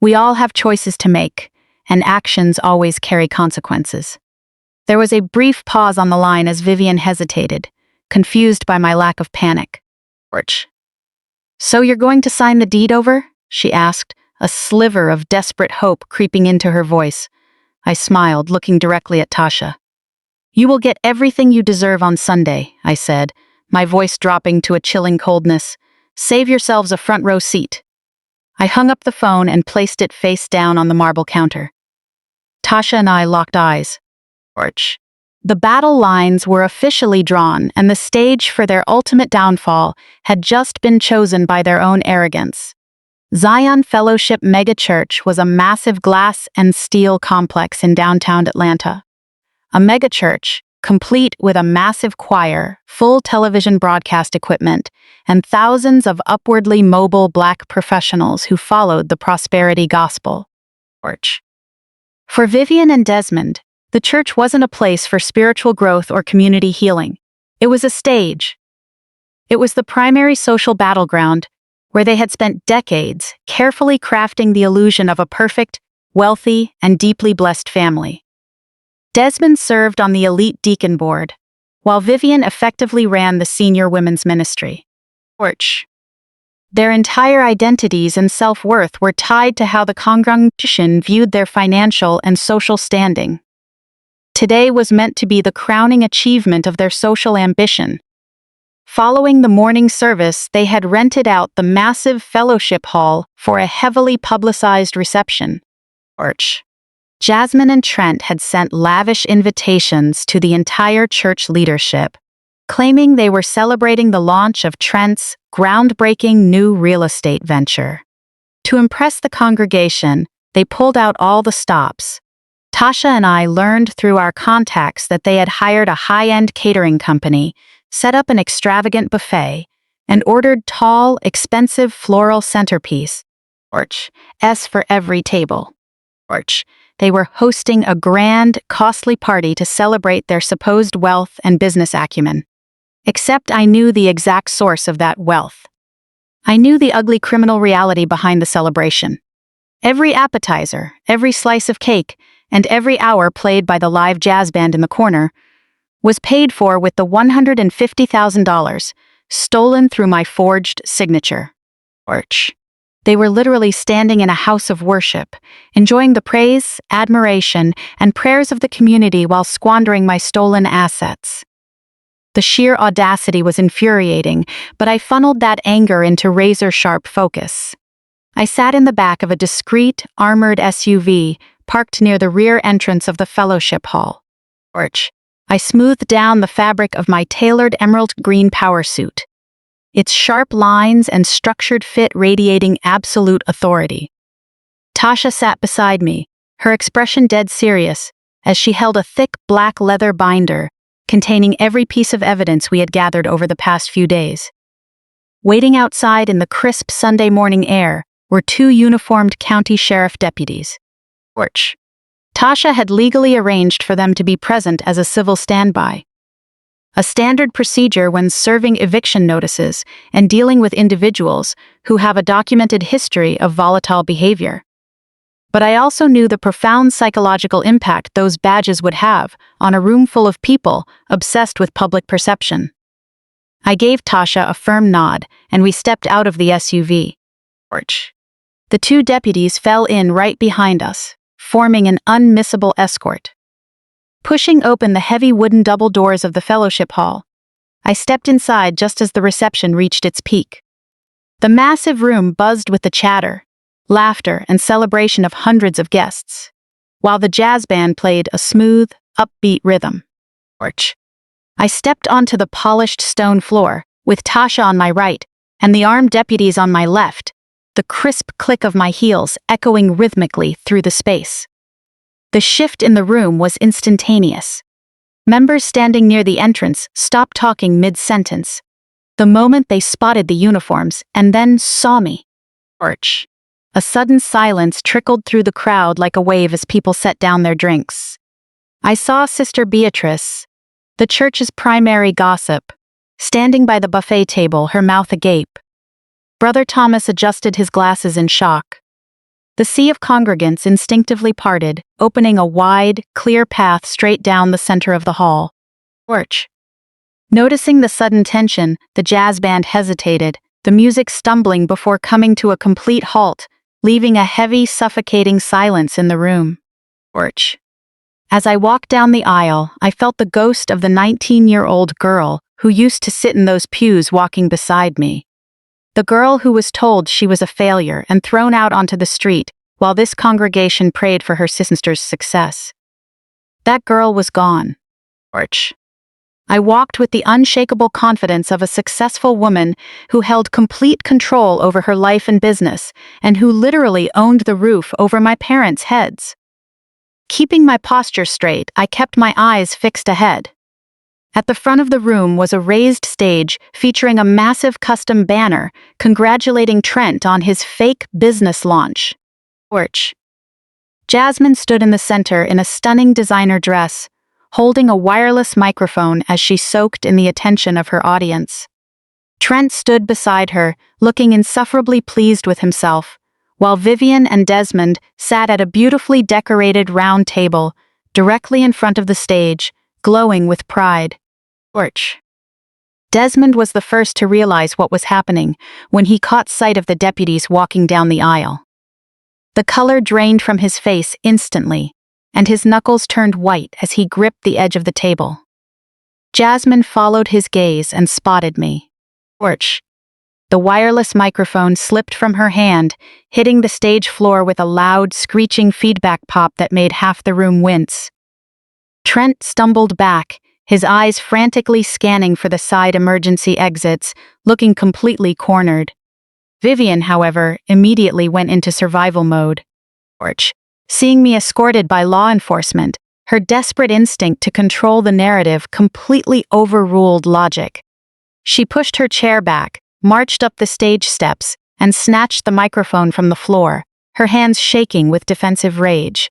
We all have choices to make, and actions always carry consequences. There was a brief pause on the line as Vivian hesitated, confused by my lack of panic. "So you're going to sign the deed over?" she asked, a sliver of desperate hope creeping into her voice. I smiled, looking directly at Tasha. "You will get everything you deserve on Sunday," I said, my voice dropping to a chilling coldness. "Save yourselves a front row seat." I hung up the phone and placed it face down on the marble counter. Tasha and I locked eyes. The battle lines were officially drawn, and the stage for their ultimate downfall had just been chosen by their own arrogance. Zion Fellowship Megachurch was a massive glass and steel complex in downtown Atlanta. A megachurch, complete with a massive choir, full television broadcast equipment, and thousands of upwardly mobile Black professionals who followed the prosperity gospel. For Vivian and Desmond, the church wasn't a place for spiritual growth or community healing. It was a stage. It was the primary social battleground where they had spent decades carefully crafting the illusion of a perfect, wealthy, and deeply blessed family. Desmond served on the elite deacon board, while Vivian effectively ran the senior women's ministry. Their entire identities and self-worth were tied to how the congregation viewed their financial and social standing. Today was meant to be the crowning achievement of their social ambition. Following the morning service, they had rented out the massive fellowship hall for a heavily publicized reception. Jasmine and Trent had sent lavish invitations to the entire church leadership, claiming they were celebrating the launch of Trent's groundbreaking new real estate venture. To impress the congregation, they pulled out all the stops. Tasha and I learned through our contacts that they had hired a high-end catering company, set up an extravagant buffet, and ordered tall, expensive floral centerpiece S for every table. They were hosting a grand, costly party to celebrate their supposed wealth and business acumen. Except I knew the exact source of that wealth. I knew the ugly criminal reality behind the celebration. Every appetizer, every slice of cake, and every hour played by the live jazz band in the corner was paid for with the $150,000 stolen through my forged signature. They were literally standing in a house of worship, enjoying the praise, admiration, and prayers of the community while squandering my stolen assets. The sheer audacity was infuriating, but I funneled that anger into razor-sharp focus. I sat in the back of a discreet, armored SUV parked near the rear entrance of the fellowship hall. I smoothed down the fabric of my tailored emerald green power suit, its sharp lines and structured fit radiating absolute authority. Tasha sat beside me, her expression dead serious, as she held a thick black leather binder containing every piece of evidence we had gathered over the past few days. Waiting outside in the crisp Sunday morning air were two uniformed county sheriff deputies. Tasha had legally arranged for them to be present as a civil standby. A standard procedure when serving eviction notices and dealing with individuals who have a documented history of volatile behavior. But I also knew the profound psychological impact those badges would have on a room full of people obsessed with public perception. I gave Tasha a firm nod, and we stepped out of the SUV. The two deputies fell in right behind us, forming an unmissable escort. Pushing open the heavy wooden double doors of the fellowship hall, I stepped inside just as the reception reached its peak. The massive room buzzed with the chatter, laughter, and celebration of hundreds of guests, while the jazz band played a smooth, upbeat rhythm. I stepped onto the polished stone floor, with Tasha on my right and the armed deputies on my left, the crisp click of my heels echoing rhythmically through the space. The shift in the room was instantaneous. Members standing near the entrance stopped talking mid-sentence, the moment they spotted the uniforms and then saw me. A sudden silence trickled through the crowd like a wave as people set down their drinks. I saw Sister Beatrice, the church's primary gossip, standing by the buffet table, her mouth agape. Brother Thomas adjusted his glasses in shock. The sea of congregants instinctively parted, opening a wide, clear path straight down the center of the hall. Noticing the sudden tension, the jazz band hesitated, the music stumbling before coming to a complete halt, leaving a heavy, suffocating silence in the room. As I walked down the aisle, I felt the ghost of the 19-year-old girl who used to sit in those pews walking beside me. The girl who was told she was a failure and thrown out onto the street while this congregation prayed for her sister's success. That girl was gone. porch. I walked with the unshakable confidence of a successful woman who held complete control over her life and business, and who literally owned the roof over my parents' heads. Keeping my posture straight, I kept my eyes fixed ahead. At the front of the room was a raised stage featuring a massive custom banner congratulating Trent on his fake business launch. Porch. Jasmine stood in the center in a stunning designer dress, holding a wireless microphone as she soaked in the attention of her audience. Trent stood beside her, looking insufferably pleased with himself, while Vivian and Desmond sat at a beautifully decorated round table directly in front of the stage, glowing with pride. Porch. Desmond was the first to realize what was happening when he caught sight of the deputies walking down the aisle. The color drained from his face instantly, and his knuckles turned white as he gripped the edge of the table. Jasmine followed his gaze and spotted me. Porch. The wireless microphone slipped from her hand, hitting the stage floor with a loud, screeching feedback pop that made half the room wince. Trent stumbled back, his eyes frantically scanning for the side emergency exits, looking completely cornered. Vivian, however, immediately went into survival mode. Porch. Seeing me escorted by law enforcement, her desperate instinct to control the narrative completely overruled logic. She pushed her chair back, marched up the stage steps, and snatched the microphone from the floor, her hands shaking with defensive rage.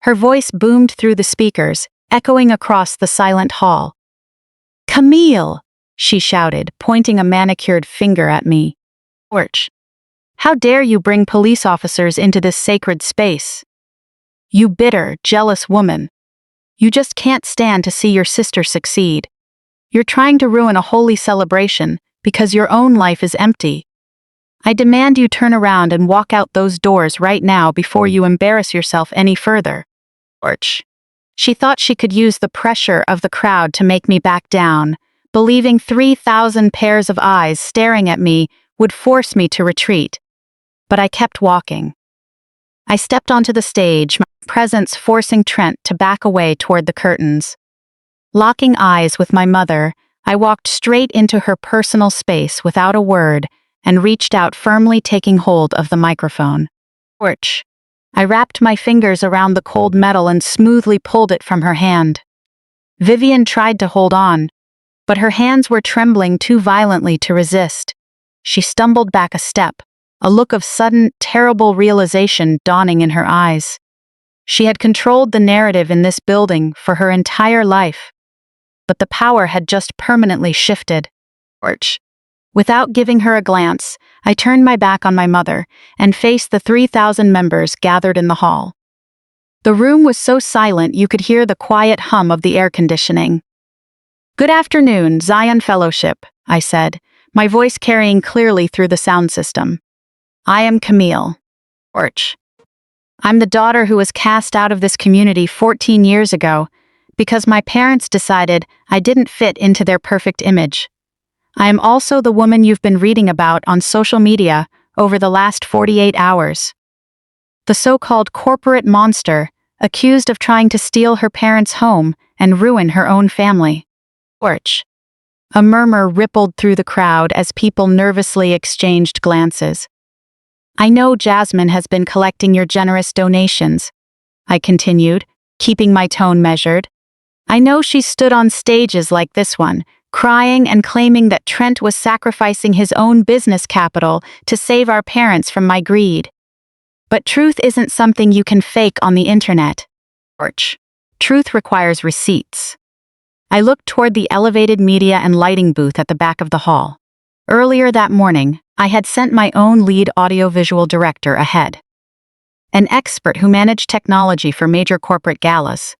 Her voice boomed through the speakers, echoing across the silent hall. "Camille!" she shouted, pointing a manicured finger at me. "Porch. How dare you bring police officers into this sacred space? You bitter, jealous woman. You just can't stand to see your sister succeed. You're trying to ruin a holy celebration because your own life is empty. I demand you turn around and walk out those doors right now before you embarrass yourself any further." Porch. She thought she could use the pressure of the crowd to make me back down, believing 3,000 pairs of eyes staring at me would force me to retreat. But I kept walking. I stepped onto the stage, my presence forcing Trent to back away toward the curtains. Locking eyes with my mother, I walked straight into her personal space without a word and reached out, firmly taking hold of the microphone. Porch. I wrapped my fingers around the cold metal and smoothly pulled it from her hand. Vivian tried to hold on, but her hands were trembling too violently to resist. She stumbled back a step, a look of sudden, terrible realization dawning in her eyes. She had controlled the narrative in this building for her entire life, but the power had just permanently shifted. Porch. Without giving her a glance, I turned my back on my mother and faced the 3,000 members gathered in the hall. The room was so silent you could hear the quiet hum of the air conditioning. "Good afternoon, Zion Fellowship," I said, my voice carrying clearly through the sound system. "I am Camille." Porch. "I'm the daughter who was cast out of this community 14 years ago because my parents decided I didn't fit into their perfect image. I am also the woman you've been reading about on social media over the last 48 hours. The so-called corporate monster, accused of trying to steal her parents' home and ruin her own family." Porch. A murmur rippled through the crowd as people nervously exchanged glances. "I know Jasmine has been collecting your generous donations," I continued, keeping my tone measured. "I know she stood on stages like this one, crying and claiming that Trent was sacrificing his own business capital to save our parents from my greed. But truth isn't something you can fake on the internet. Porch. Truth requires receipts." I looked toward the elevated media and lighting booth at the back of the hall. Earlier that morning, I had sent my own lead audiovisual director ahead. An expert who managed technology for major corporate galas,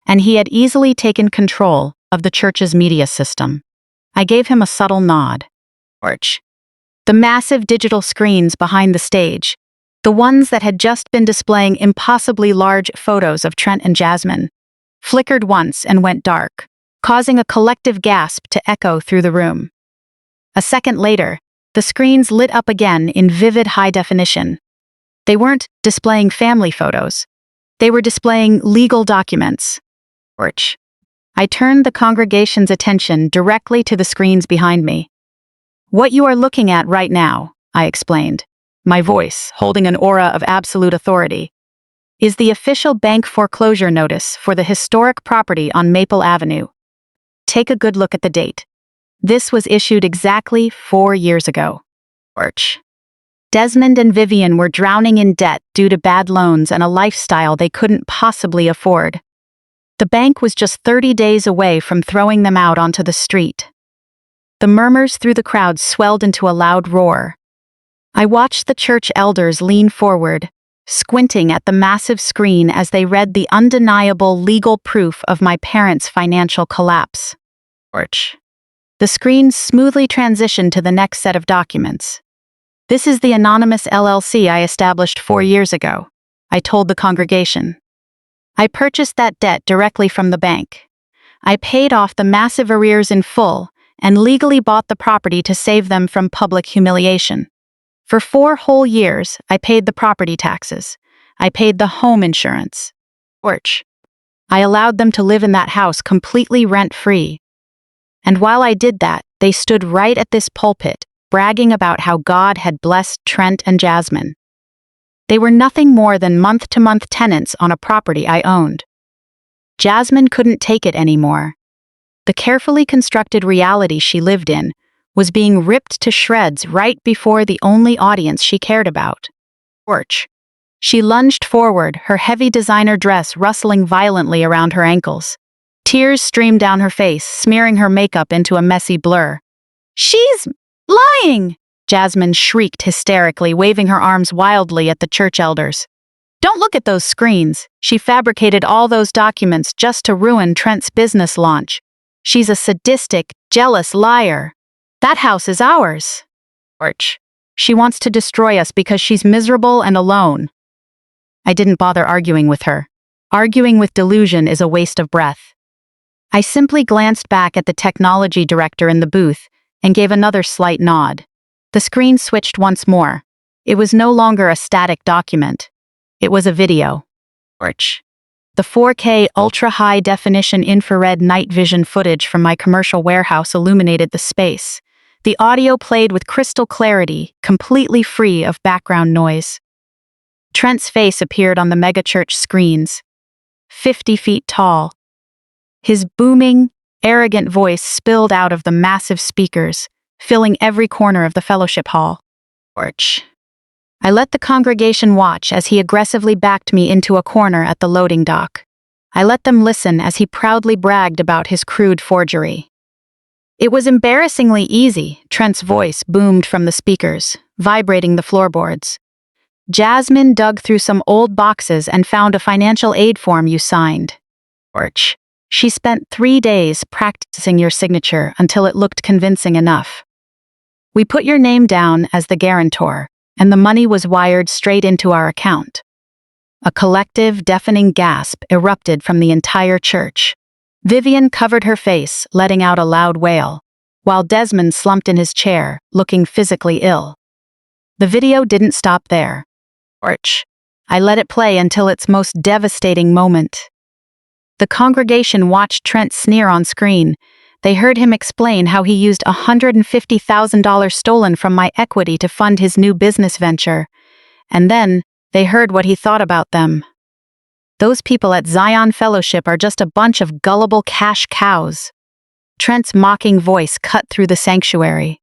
and he had easily taken control of the church's media system. I gave him a subtle nod. Porch. The massive digital screens behind the stage, the ones that had just been displaying impossibly large photos of Trent and Jasmine, flickered once and went dark, causing a collective gasp to echo through the room. A second later, the screens lit up again in vivid high definition. They weren't displaying family photos. They were displaying legal documents. Porch. I turned the congregation's attention directly to the screens behind me. "What you are looking at right now," I explained, my voice holding an aura of absolute authority, "is the official bank foreclosure notice for the historic property on Maple Avenue. Take a good look at the date. This was issued exactly 4 years ago." Orch. Desmond and Vivian were drowning in debt due to bad loans and a lifestyle they couldn't possibly afford. The bank was just 30 days away from throwing them out onto the street. The murmurs through the crowd swelled into a loud roar. I watched the church elders lean forward, squinting at the massive screen as they read the undeniable legal proof of my parents' financial collapse. Orch. The screen smoothly transitioned to the next set of documents. "This is the anonymous LLC I established 4 years ago," I told the congregation. "I purchased that debt directly from the bank. I paid off the massive arrears in full and legally bought the property to save them from public humiliation. For 4 whole years, I paid the property taxes. I paid the home insurance. Orch. I allowed them to live in that house completely rent-free. And while I did that, they stood right at this pulpit, bragging about how God had blessed Trent and Jasmine. They were nothing more than month-to-month tenants on a property I owned. Jasmine couldn't take it anymore. The carefully constructed reality she lived in was being ripped to shreds right before the only audience she cared about. Orch. She lunged forward, her heavy designer dress rustling violently around her ankles. Tears streamed down her face, smearing her makeup into a messy blur. "She's lying!" Jasmine shrieked hysterically, waving her arms wildly at the church elders. "Don't look at those screens. She fabricated all those documents just to ruin Trent's business launch. She's a sadistic, jealous liar. That house is ours." Orch. "She wants to destroy us because she's miserable and alone." I didn't bother arguing with her. Arguing with delusion is a waste of breath. I simply glanced back at the technology director in the booth and gave another slight nod. The screen switched once more. It was no longer a static document. It was a video. Orch. The 4K ultra-high-definition infrared night vision footage from my commercial warehouse illuminated the space. The audio played with crystal clarity, completely free of background noise. Trent's face appeared on the megachurch screens, 50 feet tall. His booming, arrogant voice spilled out of the massive speakers, filling every corner of the fellowship hall. Orch. I let the congregation watch as he aggressively backed me into a corner at the loading dock. I let them listen as he proudly bragged about his crude forgery. "It was embarrassingly easy," Trent's voice boomed from the speakers, vibrating the floorboards. "Jasmine dug through some old boxes and found a financial aid form you signed. Orch. She spent 3 days practicing your signature until it looked convincing enough. We put your name down as the guarantor, and the money was wired straight into our account." A collective, deafening gasp erupted from the entire church. Vivian covered her face, letting out a loud wail, while Desmond slumped in his chair, looking physically ill. The video didn't stop there. Orch. I let it play until its most devastating moment. The congregation watched Trent sneer on screen. They heard him explain how he used $150,000 stolen from my equity to fund his new business venture. And then, they heard what he thought about them. "Those people at Zion Fellowship are just a bunch of gullible cash cows." Trent's mocking voice cut through the sanctuary.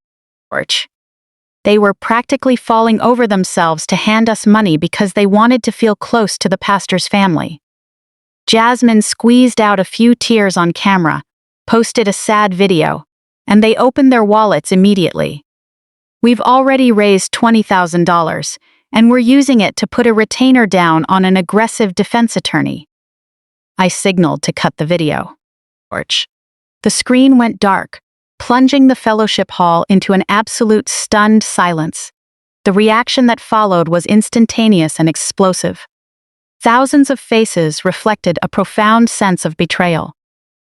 Orch. They were practically falling over themselves to hand us money because they wanted to feel close to the pastor's family. Jasmine squeezed out a few tears on camera, posted a sad video, and they opened their wallets immediately. "We've already raised $20,000, and we're using it to put a retainer down on an aggressive defense attorney." I signaled to cut the video. Orch. The screen went dark, plunging the fellowship hall into an absolute stunned silence. The reaction that followed was instantaneous and explosive. Thousands of faces reflected a profound sense of betrayal.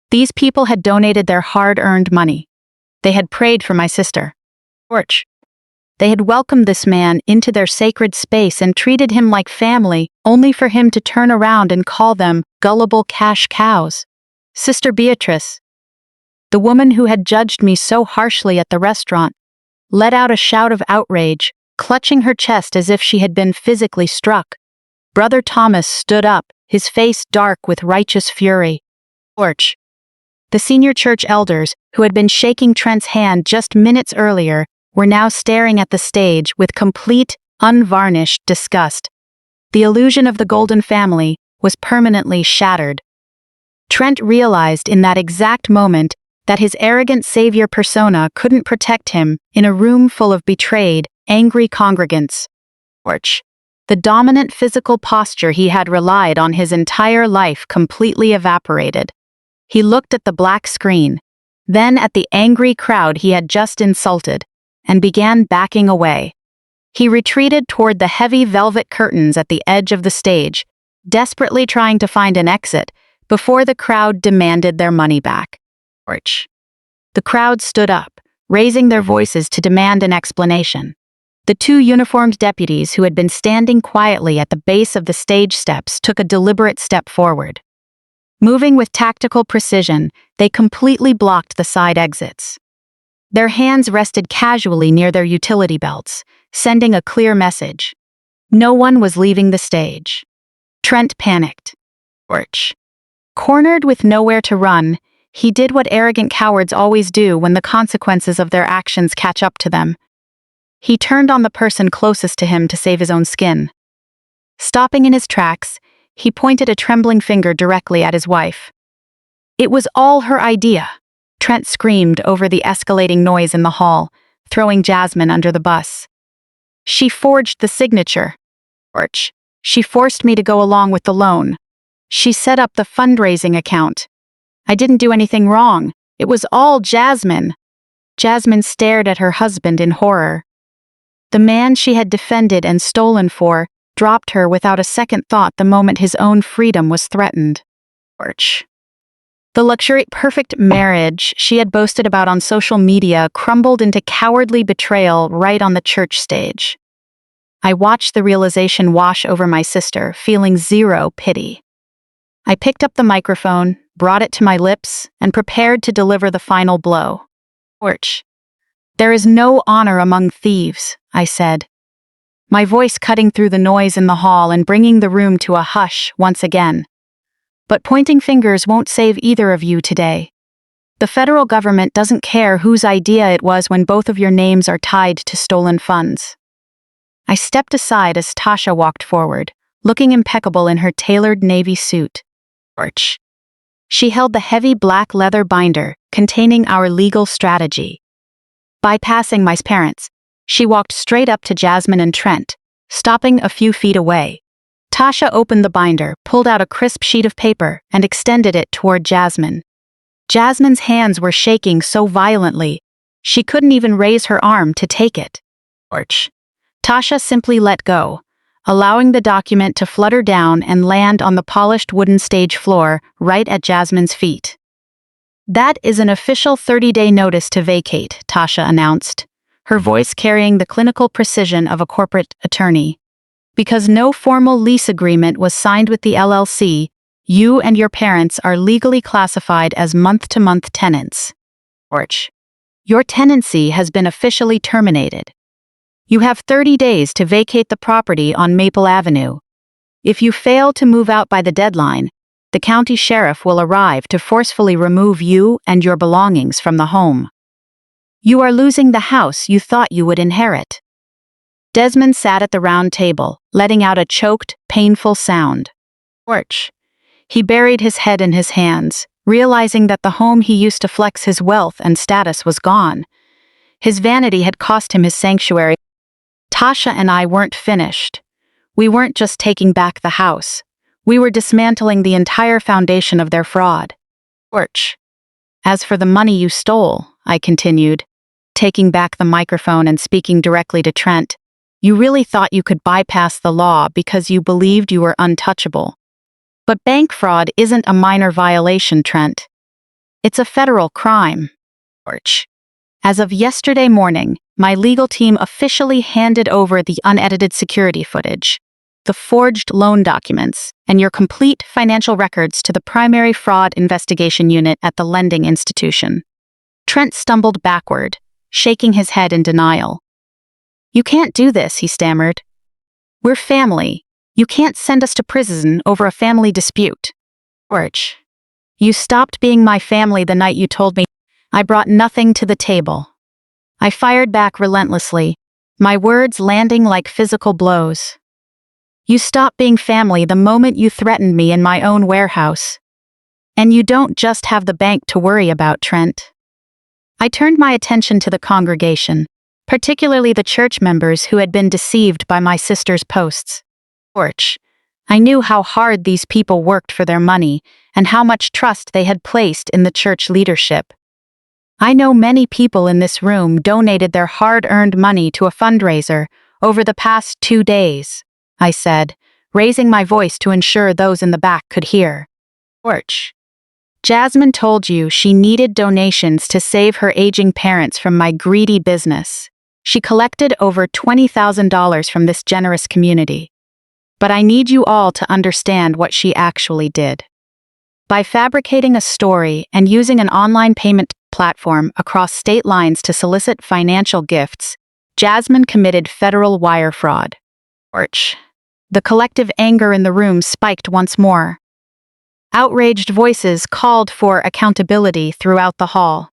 These people had donated their hard-earned money. They had prayed for my sister. Orch. They had welcomed this man into their sacred space and treated him like family, only for him to turn around and call them gullible cash cows. Sister Beatrice, the woman who had judged me so harshly at the restaurant, let out a shout of outrage, clutching her chest as if she had been physically struck. Brother Thomas stood up, his face dark with righteous fury. Torch. The senior church elders, who had been shaking Trent's hand just minutes earlier, were now staring at the stage with complete, unvarnished disgust. The illusion of the Golden family was permanently shattered. Trent realized in that exact moment that his arrogant savior persona couldn't protect him in a room full of betrayed, angry congregants. The dominant physical posture he had relied on his entire life completely evaporated. He looked at the black screen, then at the angry crowd he had just insulted, and began backing away. He retreated toward the heavy velvet curtains at the edge of the stage, desperately trying to find an exit before the crowd demanded their money back. The crowd stood up, raising their voices to demand an explanation. The two uniformed deputies who had been standing quietly at the base of the stage steps took a deliberate step forward. Moving with tactical precision, they completely blocked the side exits. Their hands rested casually near their utility belts, sending a clear message. No one was leaving the stage. Trent panicked. Cornered with nowhere to run, he did what arrogant cowards always do when the consequences of their actions catch up to them. He turned on the person closest to him to save his own skin. Stopping in his tracks, he pointed a trembling finger directly at his wife. It was all her idea, Trent screamed over the escalating noise in the hall, throwing Jasmine under the bus. She forged the signature. She forced me to go along with the loan. She set up the fundraising account. I didn't do anything wrong. It was all Jasmine. Jasmine stared at her husband in horror. The man she had defended and stolen for dropped her without a second thought the moment his own freedom was threatened. The luxurious, perfect marriage she had boasted about on social media crumbled into cowardly betrayal right on the church stage. I watched the realization wash over my sister, feeling zero pity. I picked up the microphone, brought it to my lips, and prepared to deliver the final blow. There is no honor among thieves, I said, my voice cutting through the noise in the hall and bringing the room to a hush once again. But pointing fingers won't save either of you today. The federal government doesn't care whose idea it was when both of your names are tied to stolen funds. I stepped aside as Tasha walked forward, looking impeccable in her tailored navy suit. She held the heavy black leather binder containing our legal strategy. Bypassing my parents, she walked straight up to Jasmine and Trent, stopping a few feet away. Tasha opened the binder, pulled out a crisp sheet of paper, and extended it toward Jasmine. Jasmine's hands were shaking so violently, she couldn't even raise her arm to take it. Tasha simply let go, allowing the document to flutter down and land on the polished wooden stage floor right at Jasmine's feet. That is an official 30-day notice to vacate, Tasha announced, her voice carrying the clinical precision of a corporate attorney. Because no formal lease agreement was signed with the LLC, you and your parents are legally classified as month-to-month tenants. Your tenancy has been officially terminated. You have 30 days to vacate the property on Maple Avenue. If you fail to move out by the deadline, the county sheriff will arrive to forcefully remove you and your belongings from the home. You are losing the house you thought you would inherit. Desmond sat at the round table, letting out a choked, painful sound. He buried his head in his hands, realizing that the home he used to flex his wealth and status was gone. His vanity had cost him his sanctuary. Tasha and I weren't finished. We weren't just taking back the house. We were dismantling the entire foundation of their fraud. As for the money you stole, I continued, taking back the microphone and speaking directly to Trent, you really thought you could bypass the law because you believed you were untouchable. But bank fraud isn't a minor violation, Trent. It's a federal crime. As of yesterday morning, my legal team officially handed over the unedited security footage. the forged loan documents, and your complete financial records to the primary fraud investigation unit at the lending institution. Trent stumbled backward, shaking his head in denial. "You can't do this," he stammered. "We're family. You can't send us to prison over a family dispute." "George, you stopped being my family the night you told me I brought nothing to the table." I fired back relentlessly, my words landing like physical blows. "You stopped being family the moment you threatened me in my own warehouse. And you don't just have the bank to worry about, Trent." I turned my attention to the congregation, particularly the church members who had been deceived by my sister's posts. George, I knew how hard these people worked for their money and how much trust they had placed in the church leadership. I know many people in this room donated their hard-earned money to a fundraiser over the past 2 days, I said, raising my voice to ensure those in the back could hear. "George, Jasmine told you she needed donations to save her aging parents from my greedy business. She collected over $20,000 from this generous community. But I need you all to understand what she actually did. By fabricating a story and using an online payment platform across state lines to solicit financial gifts, Jasmine committed federal wire fraud." George. The collective anger in the room spiked once more. Outraged voices called for accountability throughout the hall.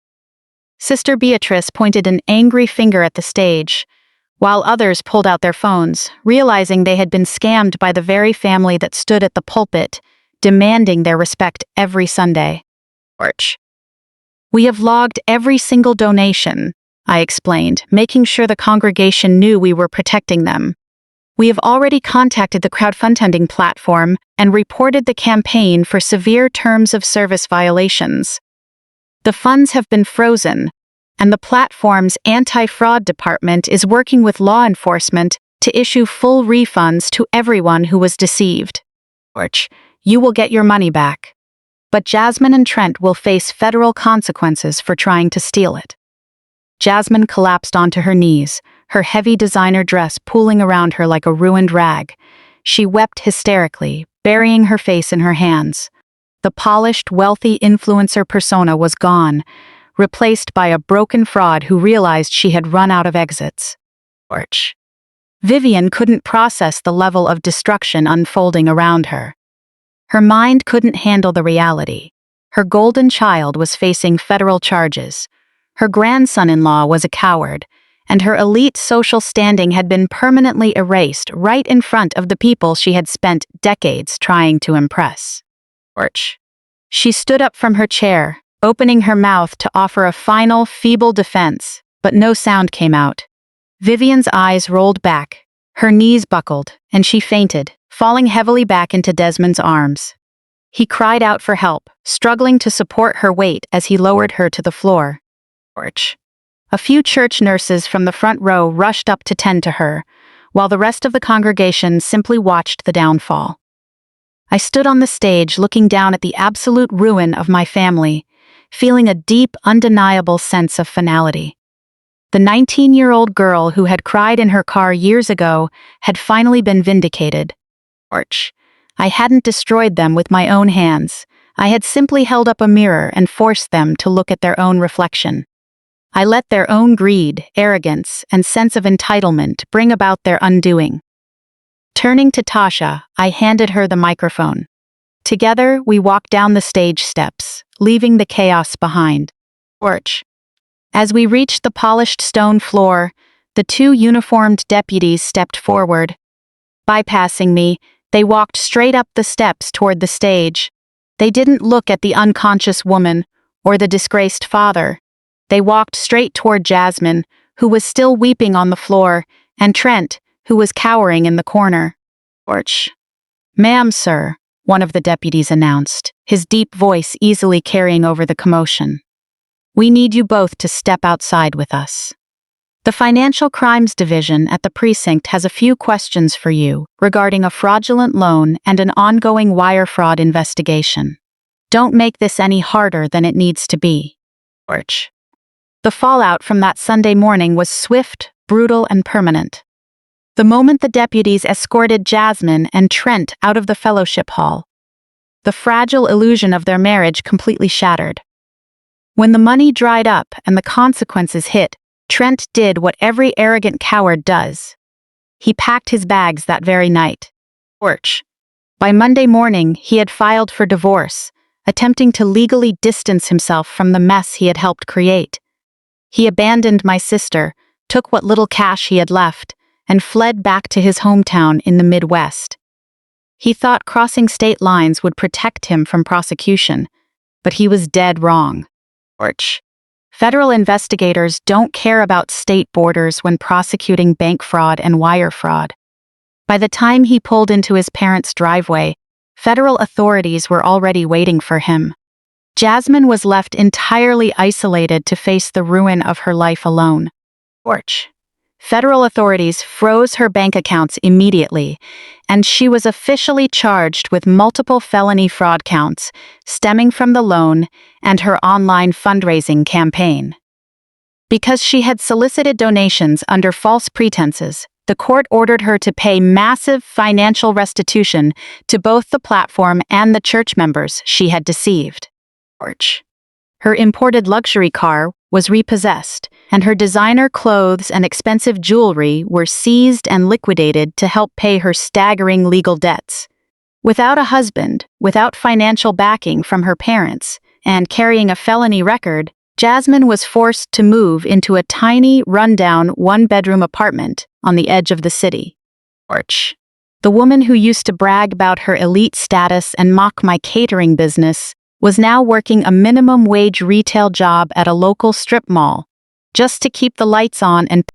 Sister Beatrice pointed an angry finger at the stage, while others pulled out their phones, realizing they had been scammed by the very family that stood at the pulpit, demanding their respect every Sunday. "George, we have logged every single donation," I explained, making sure the congregation knew we were protecting them. "We have already contacted the crowdfunding platform and reported the campaign for severe terms of service violations. The funds have been frozen, and the platform's anti-fraud department is working with law enforcement to issue full refunds to everyone who was deceived. George, you will get your money back. But Jasmine and Trent will face federal consequences for trying to steal it." Jasmine collapsed onto her knees, her heavy designer dress pooling around her like a ruined rag. She wept hysterically, burying her face in her hands. The polished, wealthy influencer persona was gone, replaced by a broken fraud who realized she had run out of exits. George. Vivian couldn't process the level of destruction unfolding around her. Her mind couldn't handle the reality. Her golden child was facing federal charges. Her grandson-in-law was a coward, and her elite social standing had been permanently erased right in front of the people she had spent decades trying to impress. George. She stood up from her chair, opening her mouth to offer a final, feeble defense, but no sound came out. Vivian's eyes rolled back, her knees buckled, and she fainted, falling heavily back into Desmond's arms. He cried out for help, struggling to support her weight as he lowered her to the floor. George. A few church nurses from the front row rushed up to tend to her, while the rest of the congregation simply watched the downfall. I stood on the stage looking down at the absolute ruin of my family, feeling a deep, undeniable sense of finality. The 19-year-old girl who had cried in her car years ago had finally been vindicated. George. I hadn't destroyed them with my own hands. I had simply held up a mirror and forced them to look at their own reflection. I let their own greed, arrogance, and sense of entitlement bring about their undoing. Turning to Tasha, I handed her the microphone. Together, we walked down the stage steps, leaving the chaos behind. George. As we reached the polished stone floor, the 2 uniformed deputies stepped forward. Bypassing me, they walked straight up the steps toward the stage. They didn't look at the unconscious woman or the disgraced father. They walked straight toward Jasmine, who was still weeping on the floor, and Trent, who was cowering in the corner. George. "Ma'am, sir," one of the deputies announced, his deep voice easily carrying over the commotion. "We need you both to step outside with us. The Financial Crimes Division at the precinct has a few questions for you regarding a fraudulent loan and an ongoing wire fraud investigation. Don't make this any harder than it needs to be." George. The fallout from that Sunday morning was swift, brutal, and permanent. The moment the deputies escorted Jasmine and Trent out of the fellowship hall, the fragile illusion of their marriage completely shattered. When the money dried up and the consequences hit, Trent did what every arrogant coward does. He packed his bags that very night. By Monday morning, he had filed for divorce, attempting to legally distance himself from the mess he had helped create. He abandoned my sister, took what little cash he had left, and fled back to his hometown in the Midwest. He thought crossing state lines would protect him from prosecution, but he was dead wrong. Federal investigators don't care about state borders when prosecuting bank fraud and wire fraud. By the time he pulled into his parents' driveway, federal authorities were already waiting for him. Jasmine was left entirely isolated to face the ruin of her life alone. Federal authorities froze her bank accounts immediately, and she was officially charged with multiple felony fraud counts stemming from the loan and her online fundraising campaign. Because she had solicited donations under false pretenses, the court ordered her to pay massive financial restitution to both the platform and the church members she had deceived. Her imported luxury car was repossessed, and her designer clothes and expensive jewelry were seized and liquidated to help pay her staggering legal debts. Without a husband, without financial backing from her parents, and carrying a felony record, Jasmine was forced to move into a tiny, rundown, one-bedroom apartment on the edge of the city. The woman who used to brag about her elite status and mock my catering business was now working a minimum-wage retail job at a local strip mall, just to keep the lights on and